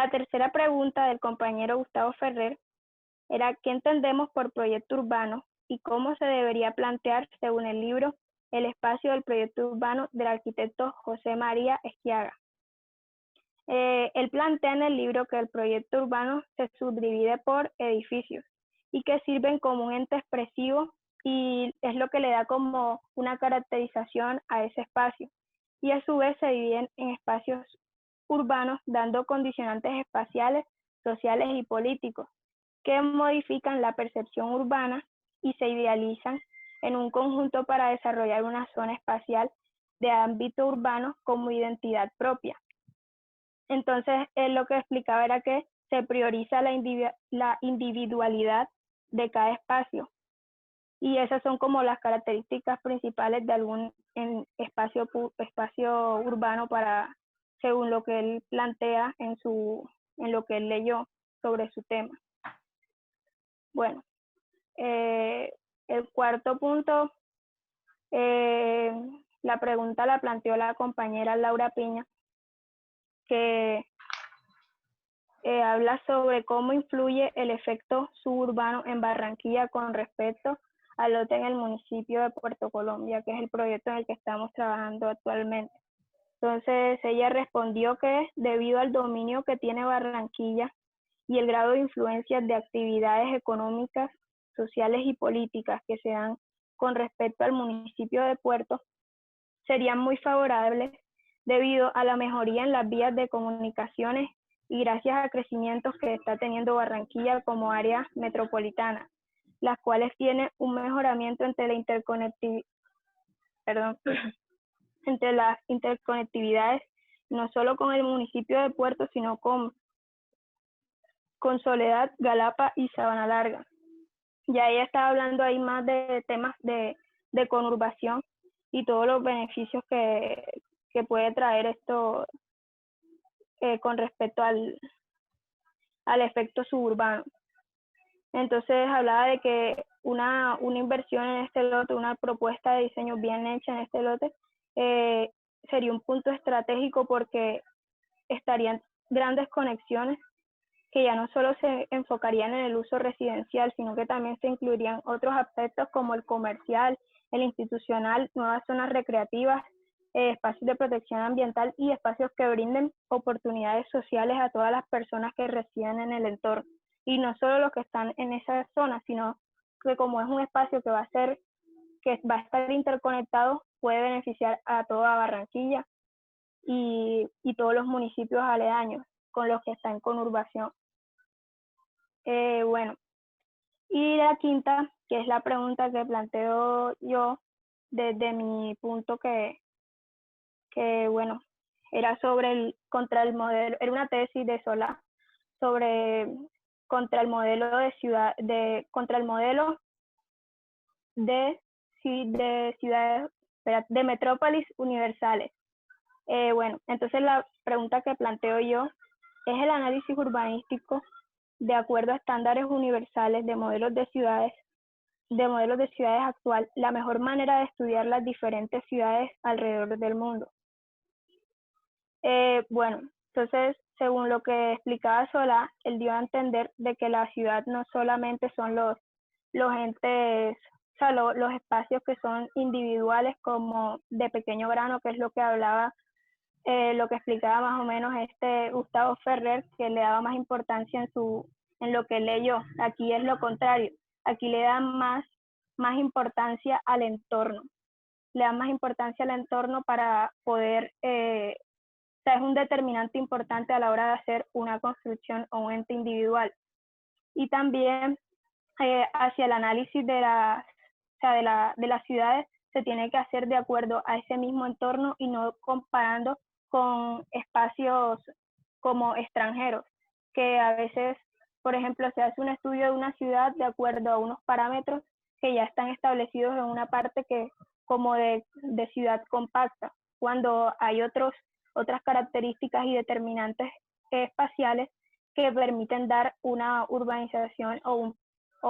tercera pregunta del compañero Gustavo Ferrer era ¿qué entendemos por proyecto urbano y cómo se debería plantear según el libro El espacio del proyecto urbano del arquitecto José María Esquiaga? Él plantea en el libro que el proyecto urbano se subdivide por edificios y que sirven como un ente expresivo y es lo que le da como una caracterización a ese espacio. Y a su vez se dividen en espacios urbanos dando condicionantes espaciales, sociales y políticos que modifican la percepción urbana y se idealizan en un conjunto para desarrollar una zona espacial de ámbito urbano como identidad propia. Entonces, él lo que explicaba era que se prioriza la individualidad de cada espacio. Y esas son como las características principales de algún espacio urbano según lo que él plantea en lo que él leyó sobre su tema. Bueno, el cuarto punto, la pregunta la planteó la compañera Laura Piña, que habla sobre cómo influye el efecto suburbano en Barranquilla con respecto al lote en el municipio de Puerto Colombia, que es el proyecto en el que estamos trabajando actualmente. Entonces ella respondió que debido al dominio que tiene Barranquilla y el grado de influencia de actividades económicas, sociales y políticas que se dan con respecto al municipio de Puerto, serían muy favorables debido a la mejoría en las vías de comunicaciones y gracias al crecimiento que está teniendo Barranquilla como área metropolitana, las cuales tienen un mejoramiento entre la entre las interconectividades, no solo con el municipio de Puerto, sino con Soledad, Galapa y Sabana Larga. Ya ella estaba hablando ahí más de temas de conurbación y todos los beneficios que puede traer esto con respecto al efecto suburbano. Entonces hablaba de que una inversión en este lote, una propuesta de diseño bien hecha en este lote, sería un punto estratégico porque estarían grandes conexiones que ya no solo se enfocarían en el uso residencial, sino que también se incluirían otros aspectos como el comercial, el institucional, nuevas zonas recreativas, espacios de protección ambiental y espacios que brinden oportunidades sociales a todas las personas que residen en el entorno. Y no solo los que están en esa zona, sino que como es un espacio que va a estar interconectado, puede beneficiar a toda Barranquilla y todos los municipios aledaños con los que están en conurbación. Bueno, y la quinta, que es la pregunta que planteo yo desde mi punto que bueno, era sobre contra el modelo, era una tesis de Solá sobre contra el modelo de ciudades, de metrópolis universales. Bueno, entonces la pregunta que planteo yo es el análisis urbanístico de acuerdo a estándares universales de modelos de ciudades actual, la mejor manera de estudiar las diferentes ciudades alrededor del mundo. Bueno, entonces, según lo que explicaba Solá, él dio a entender de que la ciudad no solamente son los entes, o sea, los espacios que son individuales como de pequeño grano, que es lo que hablaba, lo que explicaba más o menos Gustavo Ferrer, que le daba más importancia en lo que leyó. Aquí es lo contrario, aquí le dan más importancia al entorno. Le dan más importancia al entorno para poder, o sea, es un determinante importante a la hora de hacer una construcción o un ente individual. Y también hacia el análisis de las ciudades se tiene que hacer de acuerdo a ese mismo entorno y no comparando con espacios como extranjeros, que a veces, por ejemplo, se hace un estudio de una ciudad de acuerdo a unos parámetros que ya están establecidos en una parte como de ciudad compacta, cuando hay otras características y determinantes espaciales que permiten dar una urbanización o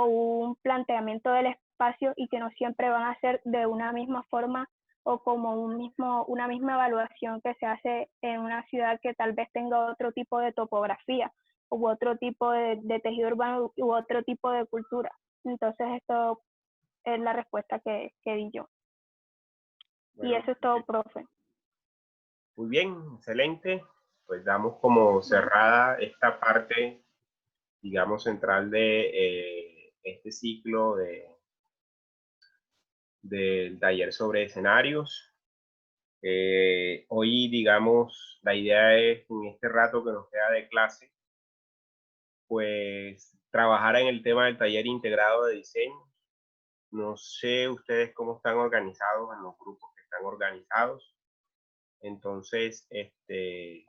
un planteamiento del espacio y que no siempre van a ser de una misma forma o como una misma evaluación que se hace en una ciudad que tal vez tenga otro tipo de topografía u otro tipo de tejido urbano u otro tipo de cultura. Entonces esto es la respuesta que di yo. Bueno, y eso es todo, profe. Muy bien, excelente. Pues damos como cerrada esta parte, digamos, central de este ciclo del taller sobre escenarios. Hoy, digamos, la idea es, en este rato que nos queda de clase, pues trabajar en el tema del taller integrado de diseño. No sé ustedes cómo están organizados en los grupos que están organizados. Entonces, si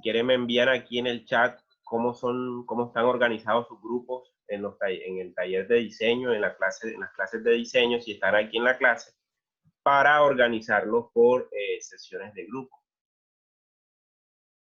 quieren me envían aquí en el chat cómo están organizados sus grupos en el taller de diseño, en las clases de diseño, si están aquí en la clase, para organizarlos por sesiones de grupo.